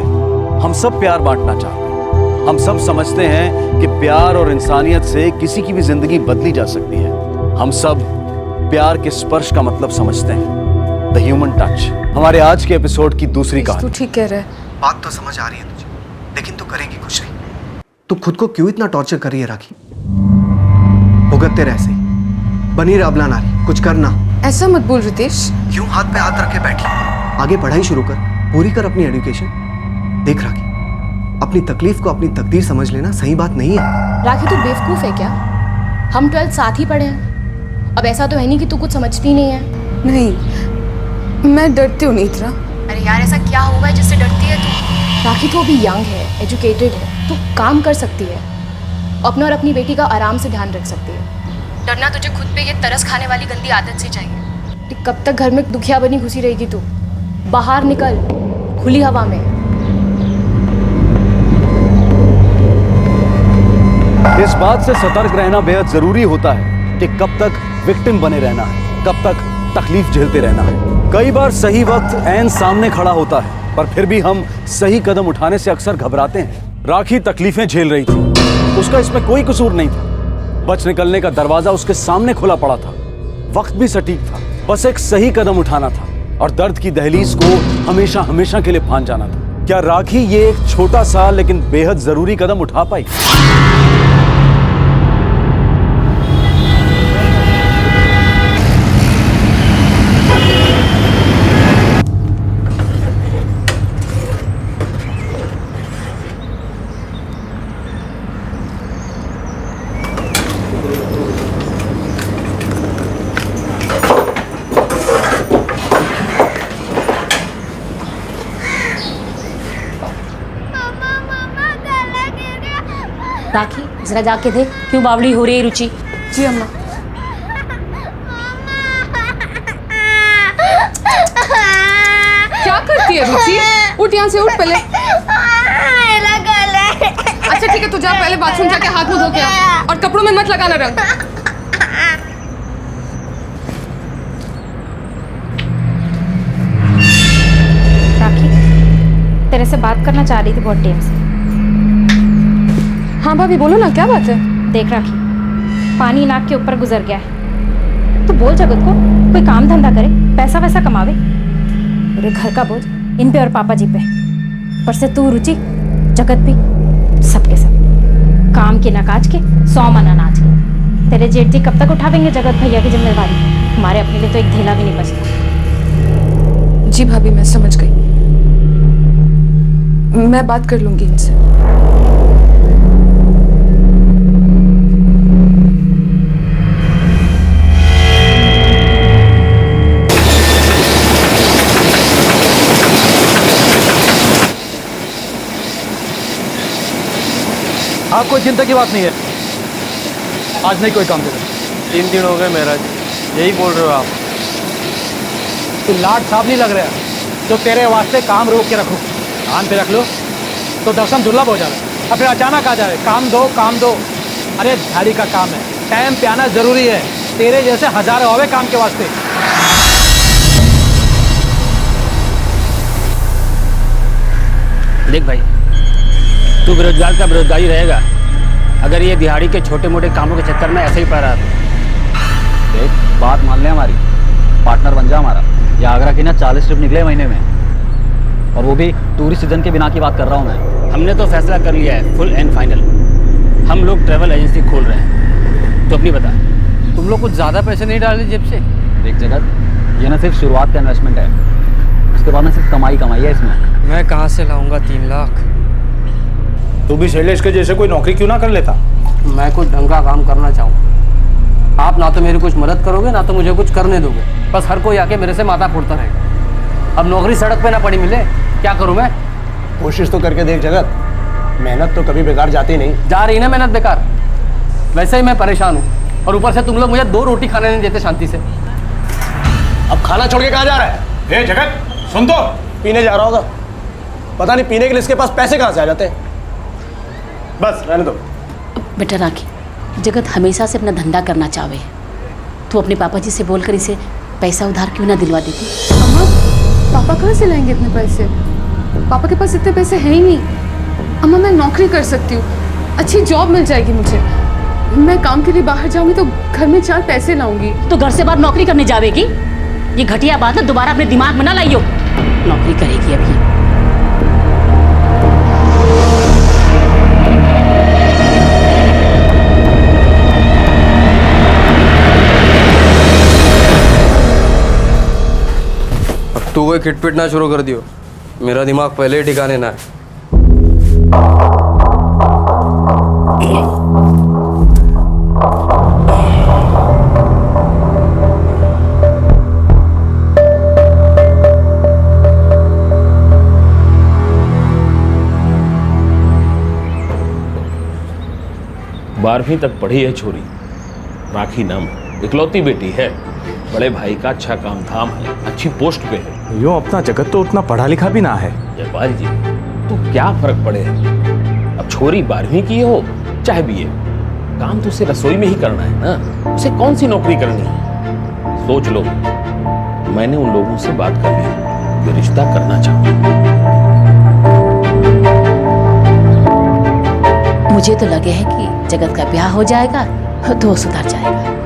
हम सब प्यार बांटना चाहते हैं। हम सब समझते हैं कि प्यार और इंसानियत से किसी की भी जिंदगी बदली जा सकती है। हम सब प्यार के स्पर्श का मतलब समझते हैं, द ह्यूमन टच। हमारे आज के एपिसोड की दूसरी कहानी। तू ठीक कह रहा है। बात तो समझ आ रही है तुझे, लेकिन तू करेगी कुछ नहीं। तू खुद को क्यों इतना टॉर्चर कर रही है राखी? भुगतते रह सही, बनी रह अबला नारी, कुछ करना। ऐसा मत बोल रितेश। क्यों हाथ पे हाथ रखे बैठी? आगे पढ़ाई शुरू कर, पूरी कर अपनी एजुकेशन। देख राखी, अपनी तकलीफ को अपनी तकदीर समझ लेना सही बात नहीं है। राखी तू बेवकूफ है क्या? हम 12th साथ ही पढ़े हैं। अब ऐसा तो है नहीं कि तू कुछ समझती नहीं है। नहीं, मैं डरती हूँ नेत्रा। अरे यार ऐसा क्या हुआ है जिससे डरती है तू? राखी तो अभी यंग है, एजुकेटेड है, तू काम कर सकती है, अपना और अपनी बेटी का आराम से ध्यान रख सकती है। डरना तुझे खुद पे ये तरस खाने वाली गंदी आदत से चाहिए। कब तक घर में दुखिया बनी घुसी रहेगी तू? बाहर निकल, खुली हवा में। इस बात से सतर्क रहना बेहद जरूरी होता है कि कब तक विक्टिम बने रहना है, कब तक तकलीफ झेलते रहना है। कई बार सही वक्त ऐन सामने खड़ा होता है, पर फिर भी हम सही कदम उठाने से अक्सर घबराते हैं। राखी तकलीफें झेल रही थी, उसका इसमें कोई कसूर नहीं था। बच निकलने का दरवाजा उसके सामने खुला पड़ा था, वक्त भी सटीक था, बस एक सही कदम उठाना था और दर्द की दहलीज को हमेशा हमेशा के लिए फांद जाना था। क्या राखी ये एक छोटा सा लेकिन बेहद जरूरी कदम उठा पाई? राखी जरा जाके देख क्यों बावड़ी हो रही है रुचि। जी अम्मा। क्या करती है रुचि? उठ यहाँ से, उठ पहले। अच्छा ठीक है, तू जा पहले बाथरूम जाके हाथ मुंह धो के आ और कपड़ों में मत लगाना रंग। राखी तेरे से बात करना चाह रही थी बहुत टाइम से। हाँ भाभी बोलो ना, क्या बात है? देख राखी, पानी नाक के ऊपर गुजर गया है, तो बोल जगत को कोई काम धंधा करे, पैसा वैसा कमावे। पूरे घर का बोझ इन पे और पापा जी पे, पर से तू रुचि जगत भी सबके सब काम के न काज के 100 मन अनाज के। तेरे जेठ जी कब तक उठावेंगे जगत भैया की जिम्मेवारी? हमारे अपने लिए तो एक ढेला भी नहीं बचता। जी भाभी मैं समझ गई, मैं बात कर लूंगी इनसे। आप कोई चिंता की बात नहीं है, आज नहीं कोई काम करें। 3 दिन हो गए महाराज, यही बोल रहे हो आप? तू लाट साहब नहीं लग रहा तो तेरे वास्ते काम रोक के रखो, कान पे रख लो तो दर्शन दुर्लभ हो जाए और फिर अचानक आ जाए काम दो काम दो। अरे झाड़ी का काम है, टाइम पे आना जरूरी है। तेरे जैसे हजारों आवे काम के वास्ते। देख भाई, तू बेरोजगार का बेरोजगारी रहेगा अगर ये दिहाड़ी के छोटे मोटे कामों के चक्कर में ऐसे ही पड़ रहा था। देख बात मान ले हमारी, पार्टनर बन जा हमारा। ये आगरा की ना 40 ट्रिप निकले महीने में, और वो भी टूरिस्ट सीजन के बिना की बात कर रहा हूँ मैं। हमने तो फैसला कर लिया है, फुल एंड फाइनल। हम लोग ट्रैवल एजेंसी खोल रहे हैं। तो अपनी बता। तुम लोग कुछ ज़्यादा पैसे नहीं डाल रहे जेब से? देख जगत, ये ना सिर्फ शुरुआत का इन्वेस्टमेंट है, उसके बाद ना सिर्फ कमाई है इसमें। मैं कहाँ से लाऊंगा 3 लाख? तू भी शैलेश के जैसे कोई नौकरी क्यों ना कर लेता? मैं कुछ ढंग का काम करना चाहूँ। आप ना तो मेरी कुछ मदद करोगे ना तो मुझे कुछ करने दोगे। बस हर कोई आके मेरे से माथा फोड़ता रहेगा। अब नौकरी सड़क पे ना पड़ी मिले, क्या करूँ मैं? कोशिश तो करके देख जगत, मेहनत तो कभी बेकार जाती नहीं। जा रही ना मेहनत बेकार। वैसे ही मैं परेशान हूँ और ऊपर से तुम लोग मुझे 2 रोटी खाने नहीं देते शांति से। अब खाना छोड़ के कहाँ जा रहा है? ए जगत सुन तो, पीने जा रहा होगा। पता नहीं पीने के लिए इसके पास पैसे कहाँ से आ जाते हैं। बस रहने दो। बेटा राखी, जगत हमेशा से अपना धंधा करना चाहे, तो अपने पापा जी से बोलकर इसे पैसा उधार क्यों ना दिलवा देती? अम्मा, पापा कहाँ से लाएंगे इतने पैसे? पापा के पास इतने पैसे हैं ही नहीं। अम्मा, मैं नौकरी कर सकती हूँ, अच्छी जॉब मिल जाएगी मुझे। मैं काम के लिए बाहर जाऊंगी तो घर में 4 पैसे लाऊंगी। तो घर से बाहर नौकरी करने जावेगी? ये घटिया बात है, दोबारा अपने दिमाग में ना लाइयो। नौकरी करेगी अभी। अब तू कोई खिटपिट ना शुरू कर दियो, मेरा दिमाग पहले ही ठिकाने ना है। बारहवीं तक पढ़ी है छोरी, राखी नाम, इकलौती बेटी है, बड़े भाई का अच्छा काम धाम है, अच्छी पोस्ट पे है। यूँ अपना जगत तो उतना पढ़ा लिखा भी ना है। जयपाल जी, तो क्या फर्क पड़े? अब छोरी 12वीं की हो चाहे बीए, काम तो उसे रसोई में ही करना है ना, उसे कौन सी नौकरी करनी है? सोच लो, मैंने उन लोगों से बात कर ली, वे रिश्ता करना चाहते। मुझे तो लगे है कि जगत का ब्याह हो जाएगा तो वो सुधर जाएगा।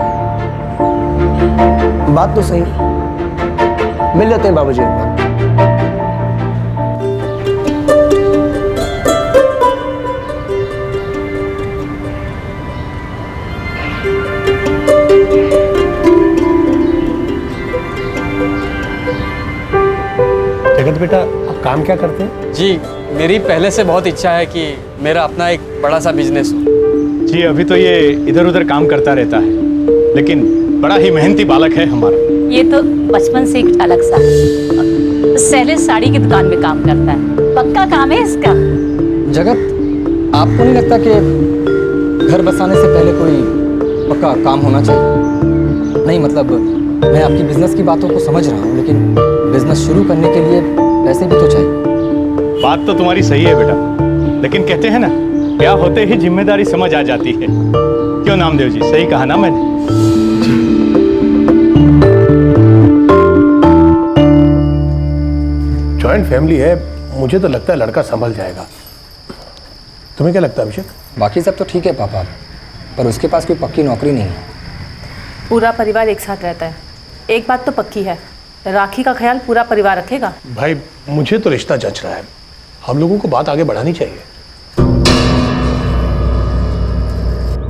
बात तो सही है, मिल लेते हैं बाबूजी एक बार। जगत बेटा, आप काम क्या करते हैं? जी, मेरी पहले से बहुत इच्छा है कि मेरा अपना एक बड़ा सा बिजनेस हो। जी, अभी तो ये इधर उधर काम करता रहता है, लेकिन बड़ा ही मेहनती बालक है हमारा। ये तो बचपन से एक अलग सा सैलेश साड़ी की दुकान में काम करता है, पक्का काम है इसका। जगत, आपको नहीं लगता कि घर बसाने से पहले कोई पक्का काम होना चाहिए? नहीं मतलब मैं आपकी बिजनेस की बातों को समझ रहा हूँ, लेकिन बिजनेस शुरू करने के लिए पैसे भी तो चाहिए। बात तो तुम्हारी सही है बेटा, लेकिन कहते हैं ना, ब्याह होते ही जिम्मेदारी समझ आ जाती है। क्यों नामदेव जी, सही कहा ना मैंने? जॉइंट फैमिली है, मुझे तो लगता है लड़का संभल जाएगा। तुम्हें क्या लगता है अभिषेक? बाकी सब तो ठीक है पापा, पर उसके पास कोई पक्की नौकरी नहीं है। पूरा परिवार एक साथ रहता है, एक बात तो पक्की है, राखी का ख्याल पूरा परिवार रखेगा। भाई, मुझे तो रिश्ता जच रहा है, हम लोगों को बात आगे बढ़ानी चाहिए।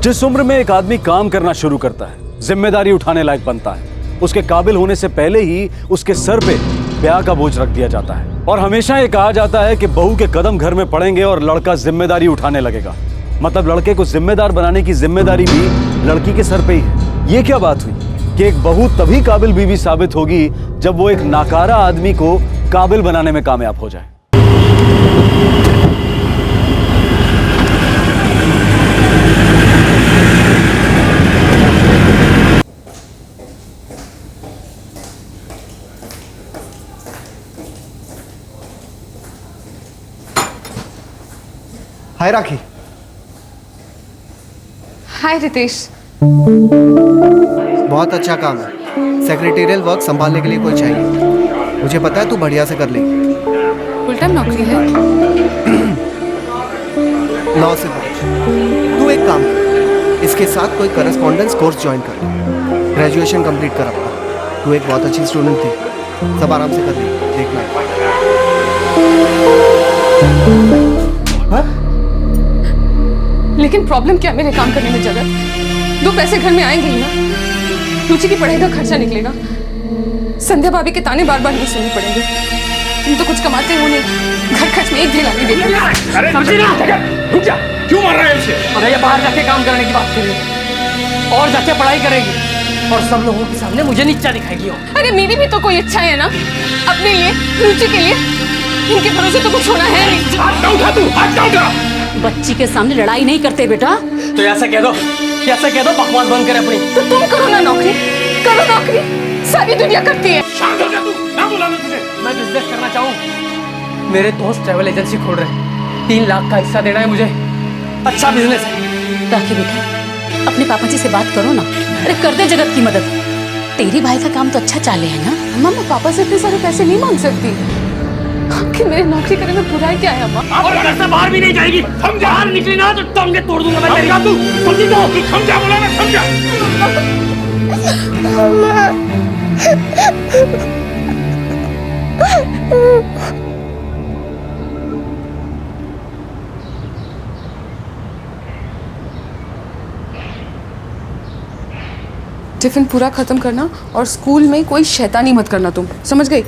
जिस उम्र में एक आदमी काम करना शुरू करता है, जिम्मेदारी उठाने लायक बनता है, उसके काबिल होने से पहले ही उसके सर पे ब्याह का बोझ रख दिया जाता है। और हमेशा ये कहा जाता है कि बहू के कदम घर में पड़ेंगे और लड़का जिम्मेदारी उठाने लगेगा। मतलब लड़के को जिम्मेदार बनाने की जिम्मेदारी भी लड़की के सर पे ही है। ये क्या बात हुई कि एक बहू तभी काबिल बीवी साबित होगी जब वो एक नाकारा आदमी को काबिल बनाने में कामयाब हो जाए। हाय राखी। हाय रितेश। बहुत अच्छा काम है, सेक्रेटेरियल वर्क संभालने के लिए कोई चाहिए। मुझे पता है तू बढ़िया से कर लेगी। फुल टाइम नौकरी है? 9 से 5। तू एक काम कर, इसके साथ कोई करस्पॉन्डेंस कोर्स ज्वाइन कर, ग्रेजुएशन कंप्लीट कर अपना। तू एक बहुत अच्छी स्टूडेंट थी, सब आराम से कर लेंगे, देखना। लेकिन प्रॉब्लम क्या है मेरे काम करने में जगत? 2 पैसे घर में आएंगे ही ना। रुचि की पढ़ाई का खर्चा निकलेगा। संध्या भाभी के ताने बार बार नहीं सुनने पड़ेंगे। तुम तो कुछ कमाते हो नहीं, घर खर्च में एक ढीला नहीं देते। अरे समझी ना, रुक जा, क्यों मार रहा है उसे? अरे ये बाहर जाके काम करने की बात करेगी और जाके पढ़ाई करेगी और सब लोगों के सामने मुझे नीचा दिखाएगी। अरे मेरी भी तो कोई इच्छा है ना, अपने लिए, रुचि के लिए। इनके भरोसे तो कुछ होना है नहीं। हाथ ना उठा तू, हाथ ना उठा। बच्ची के सामने लड़ाई नहीं करते बेटा। तो ऐसा कह दो, बकवास बंद करे अपनी। तो तुम करो ना नौकरी, करो नौकरी, सारी दुनिया करती है। शांत हो जा तू, ना बुलाना तुझे। मैं बिजनेस करना चाहूँ। मेरे दोस्त ट्रैवल एजेंसी खोल रहे हैं, 3 लाख का हिस्सा देना है मुझे। अच्छा बिजनेस है। राखी बेटा, अपने पापा जी से बात करो ना। अरे कर दे जगत की मदद। तेरी भाई का काम तो अच्छा चाले है ना। अम्मा मैं पापा से इतने सारे पैसे नहीं मांग सकती। कि मेरे नौकरी करने में बुराई क्या है अम्मा? और घर से बाहर भी नहीं जाएगी। समझा? बाहर निकली ना तो टांगे तोड़ दूंगा मैं तेरी। तू समझी तो? तू समझा बोला ना, समझा? टिफिन पूरा खत्म करना और स्कूल में कोई शैतानी मत करना, तुम समझ गई?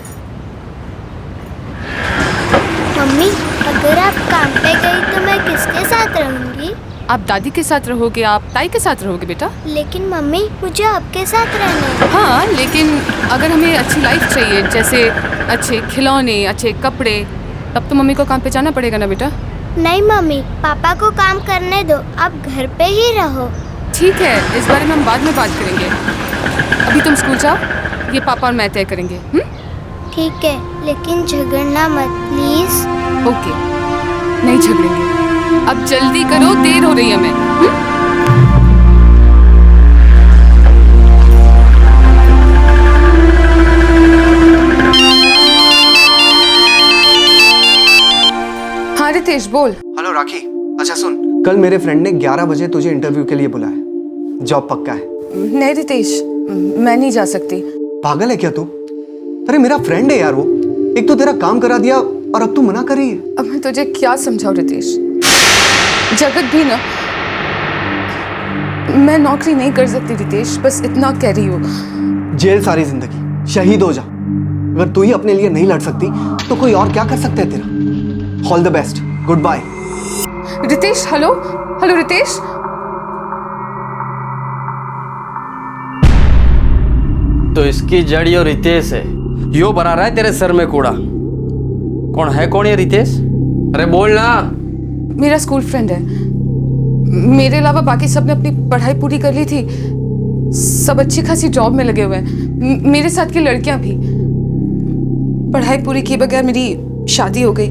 मम्मी, अगर आप काम पे गई तो मैं किसके साथ रहूंगी? आप दादी के साथ रहोगे, आप ताई के साथ रहोगे बेटा। लेकिन मम्मी, मुझे आपके साथ रहना है। हाँ, लेकिन अगर हमें अच्छी लाइफ चाहिए, जैसे अच्छे खिलौने, अच्छे कपड़े, तब तो मम्मी को काम पे जाना पड़ेगा ना बेटा। नहीं मम्मी, पापा को काम करने दो, आप घर पे ही रहो। ठीक है, इस बारे में हम बाद में बात करेंगे। अभी तुम स्कूल जाओ, ये पापा और मैं तय करेंगे। ठीक है, लेकिन झगड़ना मत प्लीज। ओके, नहीं झगड़ेंगे। अब जल्दी करो, देर हो रही है हमें। हाँ रितेश बोल। हेलो राखी, अच्छा सुन, कल मेरे फ्रेंड ने 11 बजे तुझे इंटरव्यू के लिए बुलाया। जॉब पक्का है? नहीं रितेश, मैं नहीं जा सकती। पागल है क्या तू? अरे मेरा फ्रेंड है यार वो। एक तो तेरा काम करा दिया और अब तू मना कर रही है। अब मैं तुझे क्या समझाऊं रितेश? जगत भी ना, मैं नौकरी नहीं कर सकती रितेश, बस इतना कह रही हूँ। जेल सारी जिंदगी, शहीद हो जा। अगर तू ही अपने लिए नहीं लड़ सकती तो कोई और क्या कर सकता है तेरा। All the best, good bye. Ritesh, hello hello Ritesh. तो इसकी जड़ यो रितेश है, यो बना रहा है तेरे सर में कूड़ा। कौन ये रितेश? अरे बोल ना। मेरा स्कूल फ्रेंड है। मेरे अलावा बाकी सबने अपनी पढ़ाई पूरी कर ली थी, सब अच्छी खासी जॉब में लगे हुए हैं। मेरे साथ की लड़कियां भी। पढ़ाई पूरी किए बगैर मेरी शादी हो गई,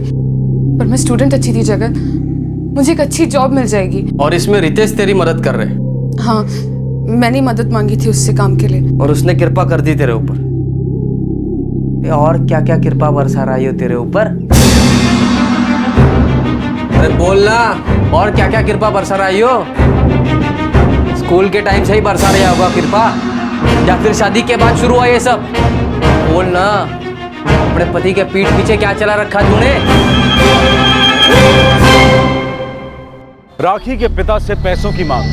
पर मैं स्टूडेंट अच्छी थी जगत, मुझे एक अच्छी जॉब मिल जाएगी। और इसमें रितेश तेरी मदद कर रहे? हाँ, मैंने मदद मांगी थी उससे काम के लिए, और उसने कृपा कर दी तेरे ऊपर। और क्या क्या कृपा बरसा रही हो तेरे ऊपर? अरे बोलना, और क्या क्या कृपा बरसा रही हो? स्कूल के टाइम से ही बरसा रहा होगा कृपा, या फिर शादी के बाद शुरू हुआ ये सब? बोलना, अपने पति के पीठ पीछे क्या चला रखा तूने? राखी के पिता से पैसों की मांग,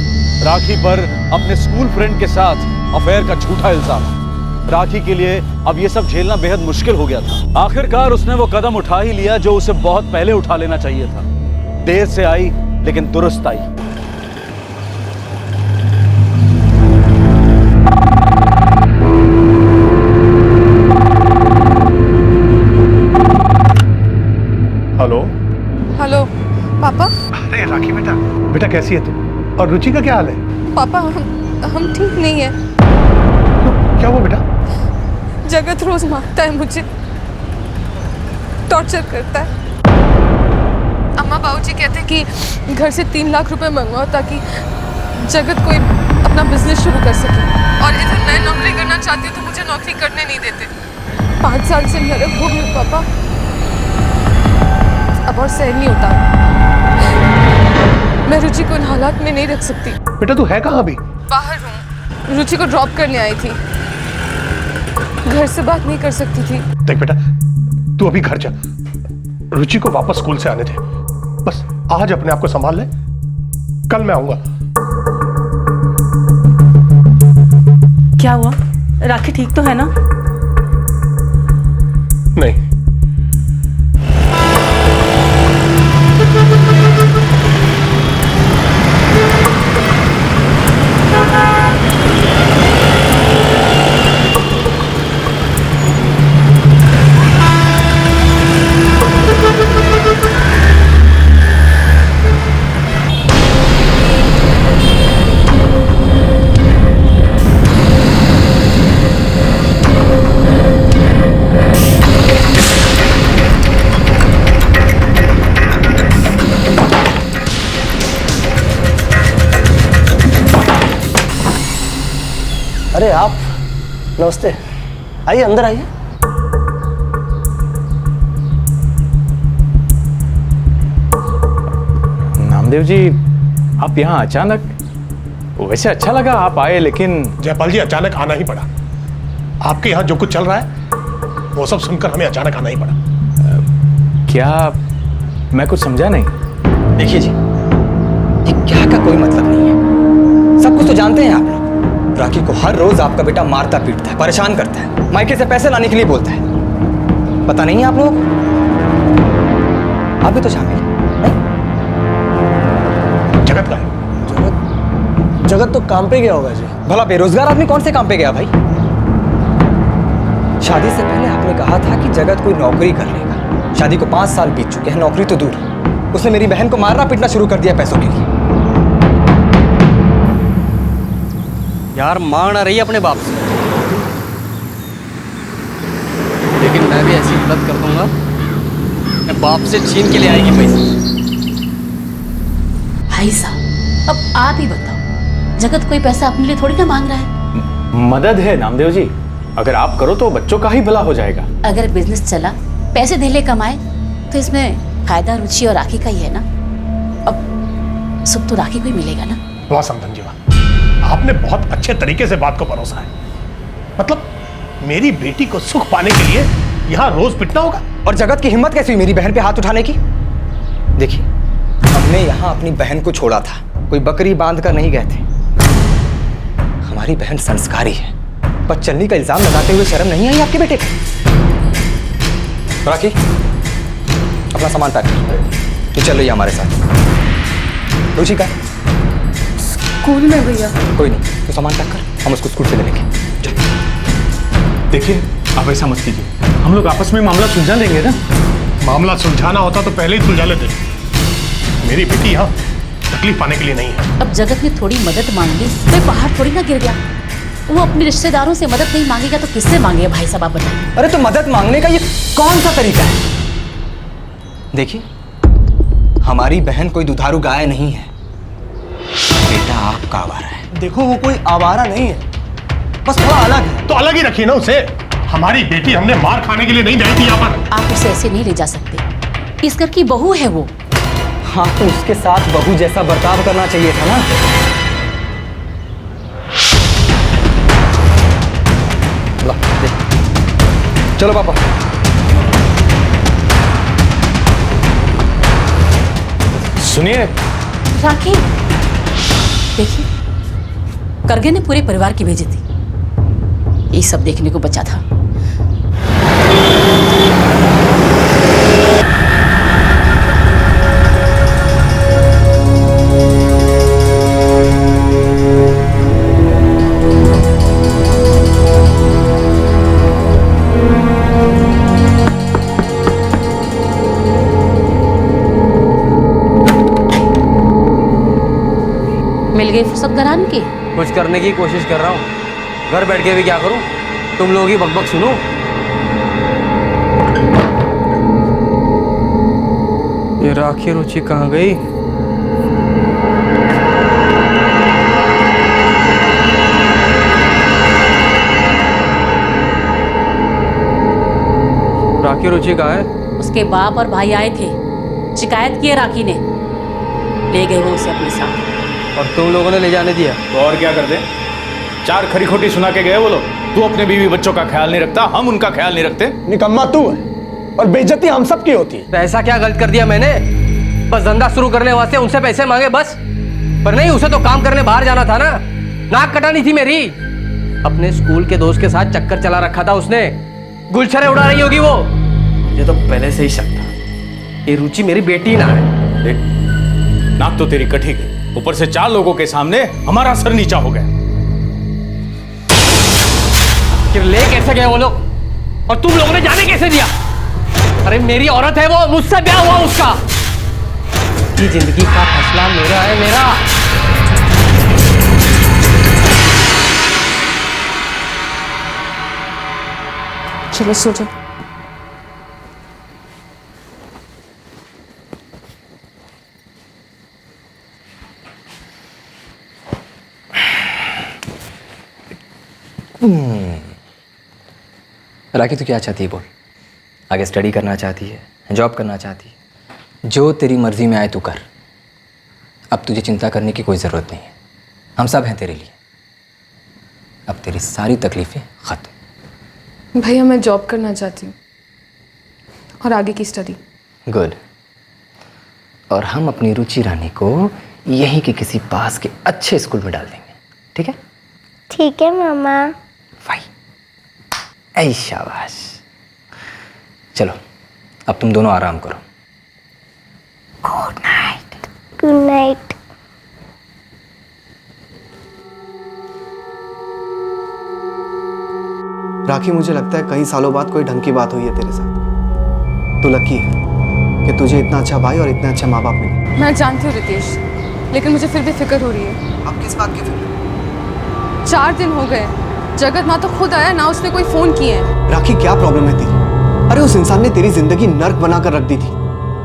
राखी पर अपने स्कूल फ्रेंड के साथ अफेयर का झूठा इल्जाम। राखी के लिए अब ये सब झेलना बेहद मुश्किल हो गया था। आखिरकार उसने वो कदम उठा ही लिया जो उसे बहुत पहले उठा लेना चाहिए था। देर से आई लेकिन दुरुस्त आई। हेलो हेलो पापा। अरे राखी बेटा, बेटा कैसी है तू? और रुचि का क्या हाल है? पापा हम ठीक नहीं है। क्या हुआ बेटा? जगत रोज मारता है मुझे, टॉर्चर करता है। अम्मा बाबूजी कहते हैं कि घर से 3 लाख रुपए मंगवाओ ताकि जगत कोई अपना बिजनेस शुरू कर सके, और इधर मैं नौकरी करना चाहती हूँ तो मुझे नौकरी करने नहीं देते। 5 साल से नरक भोग में पापा, अब और सहन नहीं होता। मैं रुचि को इन हालात में नहीं रख सकती। बेटा तू है कहाँ अभी? बाहर हूँ, रुचि को ड्रॉप करने आई थी। घर से बात नहीं कर सकती थी। देख बेटा, तू अभी घर जा, रुचि को वापस स्कूल से आने दे। बस आज अपने आप को संभाल ले, कल मैं आऊंगा। क्या हुआ? राखी ठीक तो है ना? नहीं। अरे आप, नमस्ते, आइए अंदर आइए। नामदेव जी, आप यहाँ अचानक? वैसे अच्छा लगा आप आए, लेकिन जयपाल जी, अचानक आना ही पड़ा। आपके यहाँ जो कुछ चल रहा है वो सब सुनकर हमें अचानक आना ही पड़ा। क्या? मैं कुछ समझा नहीं। देखिए जी, ये क्या का कोई मतलब नहीं है। सब कुछ तो जानते हैं आप लोग। राखी को हर रोज आपका बेटा मारता पीटता है, परेशान करता है, मायके से पैसे लाने के लिए बोलता है। पता नहीं है आप लोग? आप भी तो शामिल हैं। जगत का है? जगत तो काम पे गया होगा जी। भला बेरोजगार आदमी कौन से काम पे गया भाई? शादी से पहले आपने कहा था कि जगत कोई नौकरी कर लेगा। शादी को 5 साल बीत चुके हैं, नौकरी तो दूर। उसने मेरी बहन को मारना पीटना शुरू कर दिया पैसों के लिए। यार मांग ना रही अपने बाप से, लेकिन मैं भी ऐसी गलत कर दूंगा, मैं बाप से छीन के ले आएगी पैसे। भाई साहब, अब आप ही बताओ, जगत कोई पैसा अपने लिए थोड़ी ना मांग रहा है। मदद है नामदेव जी, अगर आप करो तो बच्चों का ही भला हो जाएगा। अगर बिजनेस चला, पैसे धेले कमाए, तो इसमें फायदा रुचि और राखी का ही है ना। अब सुख तो राखी को ही मिलेगा ना। वाह समधन जी वाह, आपने बहुत अच्छे तरीके से बात को परोसा है। मतलब मेरी बेटी को सुख पाने के लिए यहाँ रोज पिटना होगा? और जगत की हिम्मत कैसी हुई मेरी बहन पे हाथ उठाने की? देखिए, हमने यहाँ अपनी बहन को छोड़ा था, कोई बकरी बांध कर नहीं गए थे। हमारी बहन संस्कारी है, पर चलनी का इल्जाम लगाते हुए शर्म नहीं आई आपके बेटे को? राखी, अपना सामान पैक कर, तू चल रही है हमारे साथ। रुचि का स्कूल में भैया। कोई नहीं, तू सामान पैक कर, हम उसको स्कूल से ले लेंगे। देखिए, आप ऐसा मत कीजिए, हम लोग आपस में मामला सुलझा लेंगे ना। मामला सुलझाना होता तो पहले ही सुलझा लेते। मेरी बेटी यहाँ तकलीफ पाने के लिए नहीं है। अब जगत ने थोड़ी मदद मांगी तो पहाड़ थोड़ी ना गिर गया। वो अपने रिश्तेदारों से मदद नहीं मांगेगा तो किससे मांगेगा भाई साहब, आप बताइए। अरे तो मदद मांगने का ये कौन सा तरीका है? देखिए, हमारी बहन कोई दुधारू गाय नहीं है, बेटा आपका आवारा है। देखो, वो कोई आवारा नहीं है, बस थोड़ा अलग है। तो अलग ही रखिए ना उसे। हमारी बेटी हमने मार खाने के लिए नहीं लाई थी यहाँ पर। आप उसे ऐसे नहीं ले जा सकते, इस घर की बहू है वो। हाँ, तो उसके साथ बहू जैसा बर्ताव करना चाहिए था ना। ला, दे। चलो पापा। सुनिए राखी, देखिए, करगे ने पूरे परिवार की भेजी थी, ये सब देखने को बचा था। मिल गई फुर्सत घरान की? कुछ करने की कोशिश कर रहा हूँ, घर बैठ के भी क्या करूँ, तुम लोग ही बकबक सुनो। ये राखी रुचि कहाँ गई? राखी रुचि कहाँ है? उसके बाप और भाई आए थे, शिकायत की है राखी ने, ले गए वो उसे अपने साथ। और तुम लोगों ने ले जाने दिया? तो और क्या कर दे, 4 खरी खोटी सुना के गए वो लोग। तू अपने बीवी बच्चों का ख्याल नहीं रखता, हम उनका ख्याल नहीं रखते। निकम्मा तू है और बेइज्जती हम सब की होती है। तो ऐसा क्या गलत कर दिया मैंने? बस धंधा शुरू करने वास्ते उनसे पैसे मांगे बस। पर नहीं, उसे तो काम करने बाहर जाना था ना, नाक कटानी थी मेरी। अपने स्कूल के दोस्त के साथ चक्कर चला रखा था उसने, गुलछरे उड़ा रही होगी वो। मुझे तो पहले से ही शक था ये रुचि मेरी बेटी ना है। देख, नाक तो तेरी कटी गई, ऊपर से 4 लोगों के सामने हमारा सर नीचा हो गया। कि ले कैसे गए वो लोग, और तुम लोगों ने जाने कैसे दिया? अरे मेरी औरत है वो, मुझसे ब्याह हुआ उसका। ये जिंदगी का फैसला मेरा है, मेरा। चलो सो जाओ। राखी तू क्या चाहती है बोल? आगे स्टडी करना चाहती है, जॉब करना चाहती है? जो तेरी मर्जी में आए तू कर। अब तुझे चिंता करने की कोई ज़रूरत नहीं है, हम सब हैं तेरे लिए। अब तेरी सारी तकलीफ़ें ख़त्म। भैया मैं जॉब करना चाहती हूँ और आगे की स्टडी। गुड। और हम अपनी रुचि रानी को यहीं के किसी पास के अच्छे स्कूल में डाल देंगे, ठीक है? ठीक है मामा। ऐ शाबाश। चलो अब तुम दोनों आराम करो। Good night. Good night. Rakhi, मुझे लगता है कई सालों बाद कोई ढंग की बात हुई है तेरे साथ। तू लकी है कि तुझे इतना अच्छा भाई और इतने अच्छे माँ बाप मिले। मैं जानती हूँ रितेश, लेकिन मुझे फिर भी फिक्र हो रही है। अब किस बात की फिक्र? 4 दिन हो गए, जगत ना तो खुद आया ना उसने कोई फोन किए हैं। राखी क्या प्रॉब्लम है तेरी? अरे उस इंसान ने तेरी जिंदगी नर्क बनाकर रख दी थी।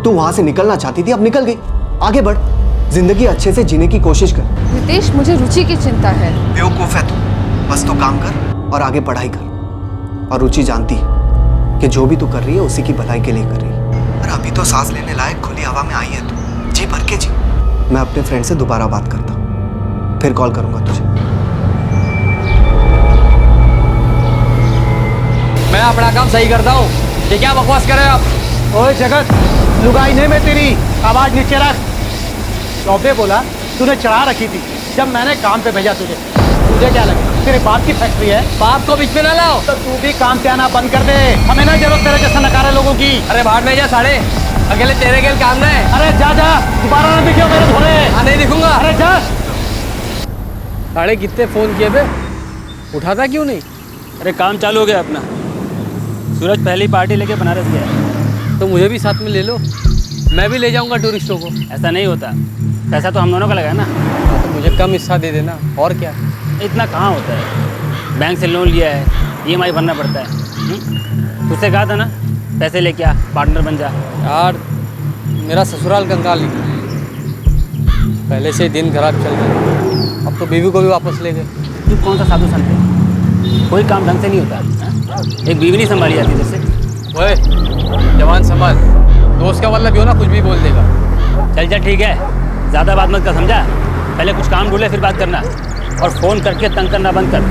तू वहां से निकलना चाहती थी, अब निकल गई। आगे बढ़, जिंदगी अच्छे से जीने की कोशिश कर। रितेश मुझे रुचि की चिंता है। बेवकूफ है तू। बस तो काम कर और आगे पढ़ाई कर। और रुचि जानती है कि जो भी तू कर रही है उसी की भलाई के लिए कर रही है। अरे अभी तो सांस लेने लायक खुली हवा में आई है तू, जी भर के जी। मैं अपने फ्रेंड से दोबारा बात करता हूँ, फिर कॉल करूंगा तुझे। मैं अपना काम सही करता हूँ, ये क्या बकवास कर रहे हो आप? ओए जगत, लुगाई नहीं मैं तेरी, आवाज नीचे रख। चौबे बोला तूने चढ़ा रखी थी जब मैंने काम पे भेजा तुझे। तुझे क्या लगा तेरे बाप की फैक्ट्री है? बाप को बीच में ना लाओ। तो तू भी काम पे आना बंद कर दे, हमें ना जरूरत तेरे जैसा नकारा लोगों की। अरे बाहर में जा साढ़े, अकेले तेरे गेल काम ना है। अरे जा जा, दोबारा ना दिखियो मेरे धोरे। हाँ नहीं दिखूंगा। अरे जा। साढ़े कितने फोन किए बे, उठाता क्यों नहीं? अरे काम चालू हो गया अपना। सूरज पहली पार्टी लेके बनारस गया। तो मुझे भी साथ में ले लो, मैं भी ले जाऊंगा टूरिस्टों को। ऐसा नहीं होता, पैसा तो हम दोनों का लगा ना। तो मुझे कम हिस्सा दे देना, और क्या। इतना कहाँ होता है, बैंक से लोन लिया है, EMI भरना पड़ता है। तुझसे कहा था ना पैसे लेके आ, पार्टनर बन जा। यार मेरा ससुराल कंगाल निकला, पहले से ही दिन खराब चल रहा, अब तो बीवी को भी वापस ले गए। तू कौन सा साधु संत है? कोई काम ढंग से नहीं होता है? एक बीवी नहीं संभाली जाती जैसे। ओए जवान संभाल, दोस्त का मतलब भी हो ना, कुछ भी बोल देगा। चल चल ठीक है, ज़्यादा बात मत कर, समझा? पहले कुछ काम ढूंढे फिर बात करना, और फ़ोन करके तंग करना बंद कर।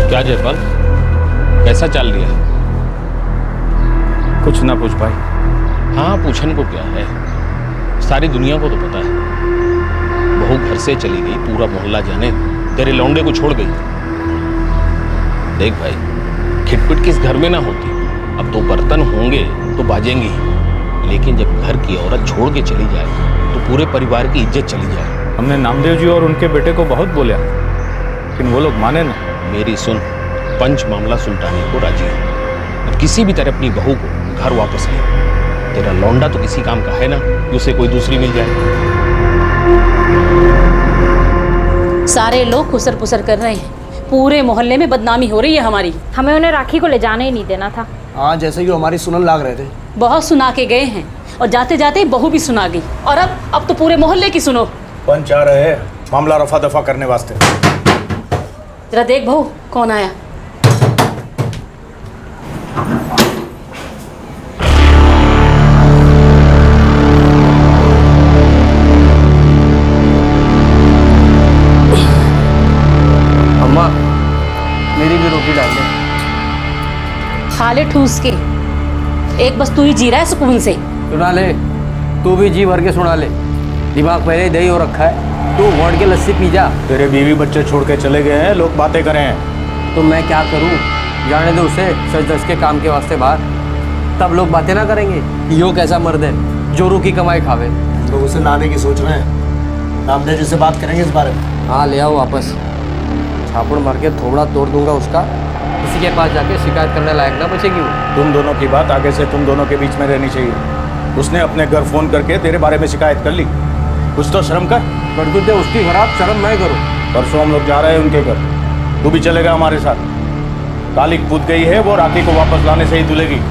क्या जयपाल, कैसा चल रहा है? कुछ ना पूछ भाई। हाँ पूछन को क्या है, सारी दुनिया को तो पता है। बहू घर से चली गई, पूरा मोहल्ला जाने, तेरे लौंडे को छोड़ गई। देख भाई, खिटपिट किस घर में ना होती। अब तो बर्तन होंगे तो बाजेंगे ही, लेकिन जब घर की औरत छोड़ के चली जाए तो पूरे परिवार की इज्जत चली जाए। हमने नामदेव जी और उनके बेटे को बहुत बोला, लेकिन वो लोग माने ना। मेरी सुन, पंच मामला सुलटाने को राजी है। अब किसी भी तरह अपनी बहू को घर वापस ले। तेरा लौंडा तो किसी काम का है ना कि उसे कोई दूसरी मिल जाए। सारे लोग खुसर पुसर कर रहे हैं, पूरे मोहल्ले में बदनामी हो रही है हमारी। हमें उन्हें राखी को ले जाने ही नहीं देना था। हाँ, जैसे कि हमारी सुनन लाग रहे थे। बहुत सुना के गए हैं, और जाते जाते बहू भी सुना गई, और अब तो पूरे मोहल्ले की सुनो। पंच आ रहे हैं मामला रफा दफा करने वास्ते। जरा देख बहू कौन आया। खा ले ठूस के। एक बस तू ही जी रहा है सुकून से। सुना ले, तू भी जी भर के सुना ले। दिमाग पहले ही दही हो रखा है, तू घोट के लस्सी पी जा। तेरे बीवी बच्चे छोड़ के चले गए हैं, लोग बातें कर रहे हैं। तो मैं क्या करूं? जाने दो उसे, सच दस के काम के वास्ते बाहर। तब लोग बातें ना करेंगे यो कैसा मर्द है, जोरू की कमाई खावे। तो उसे लाने की सोच रहे हैं, रामदेव जी से बात करेंगे इस बारे में। हाँ ले आओ वापस, छापड़ मार के थोबड़ा तोड़ दूंगा उसका। किसी के पास जाके शिकायत करने लायक ना बचेगी वो। तुम दोनों की बात आगे से तुम दोनों के बीच में रहनी चाहिए। उसने अपने घर फोन करके तेरे बारे में शिकायत कर ली, कुछ तो शर्म कर। करतूतें उसकी खराब, शर्म मैं करूँ। परसों हम लोग जा रहे हैं उनके घर, तू भी चलेगा हमारे साथ। काली कूद गई है, वो राखी को वापस लाने से ही तुलेगी।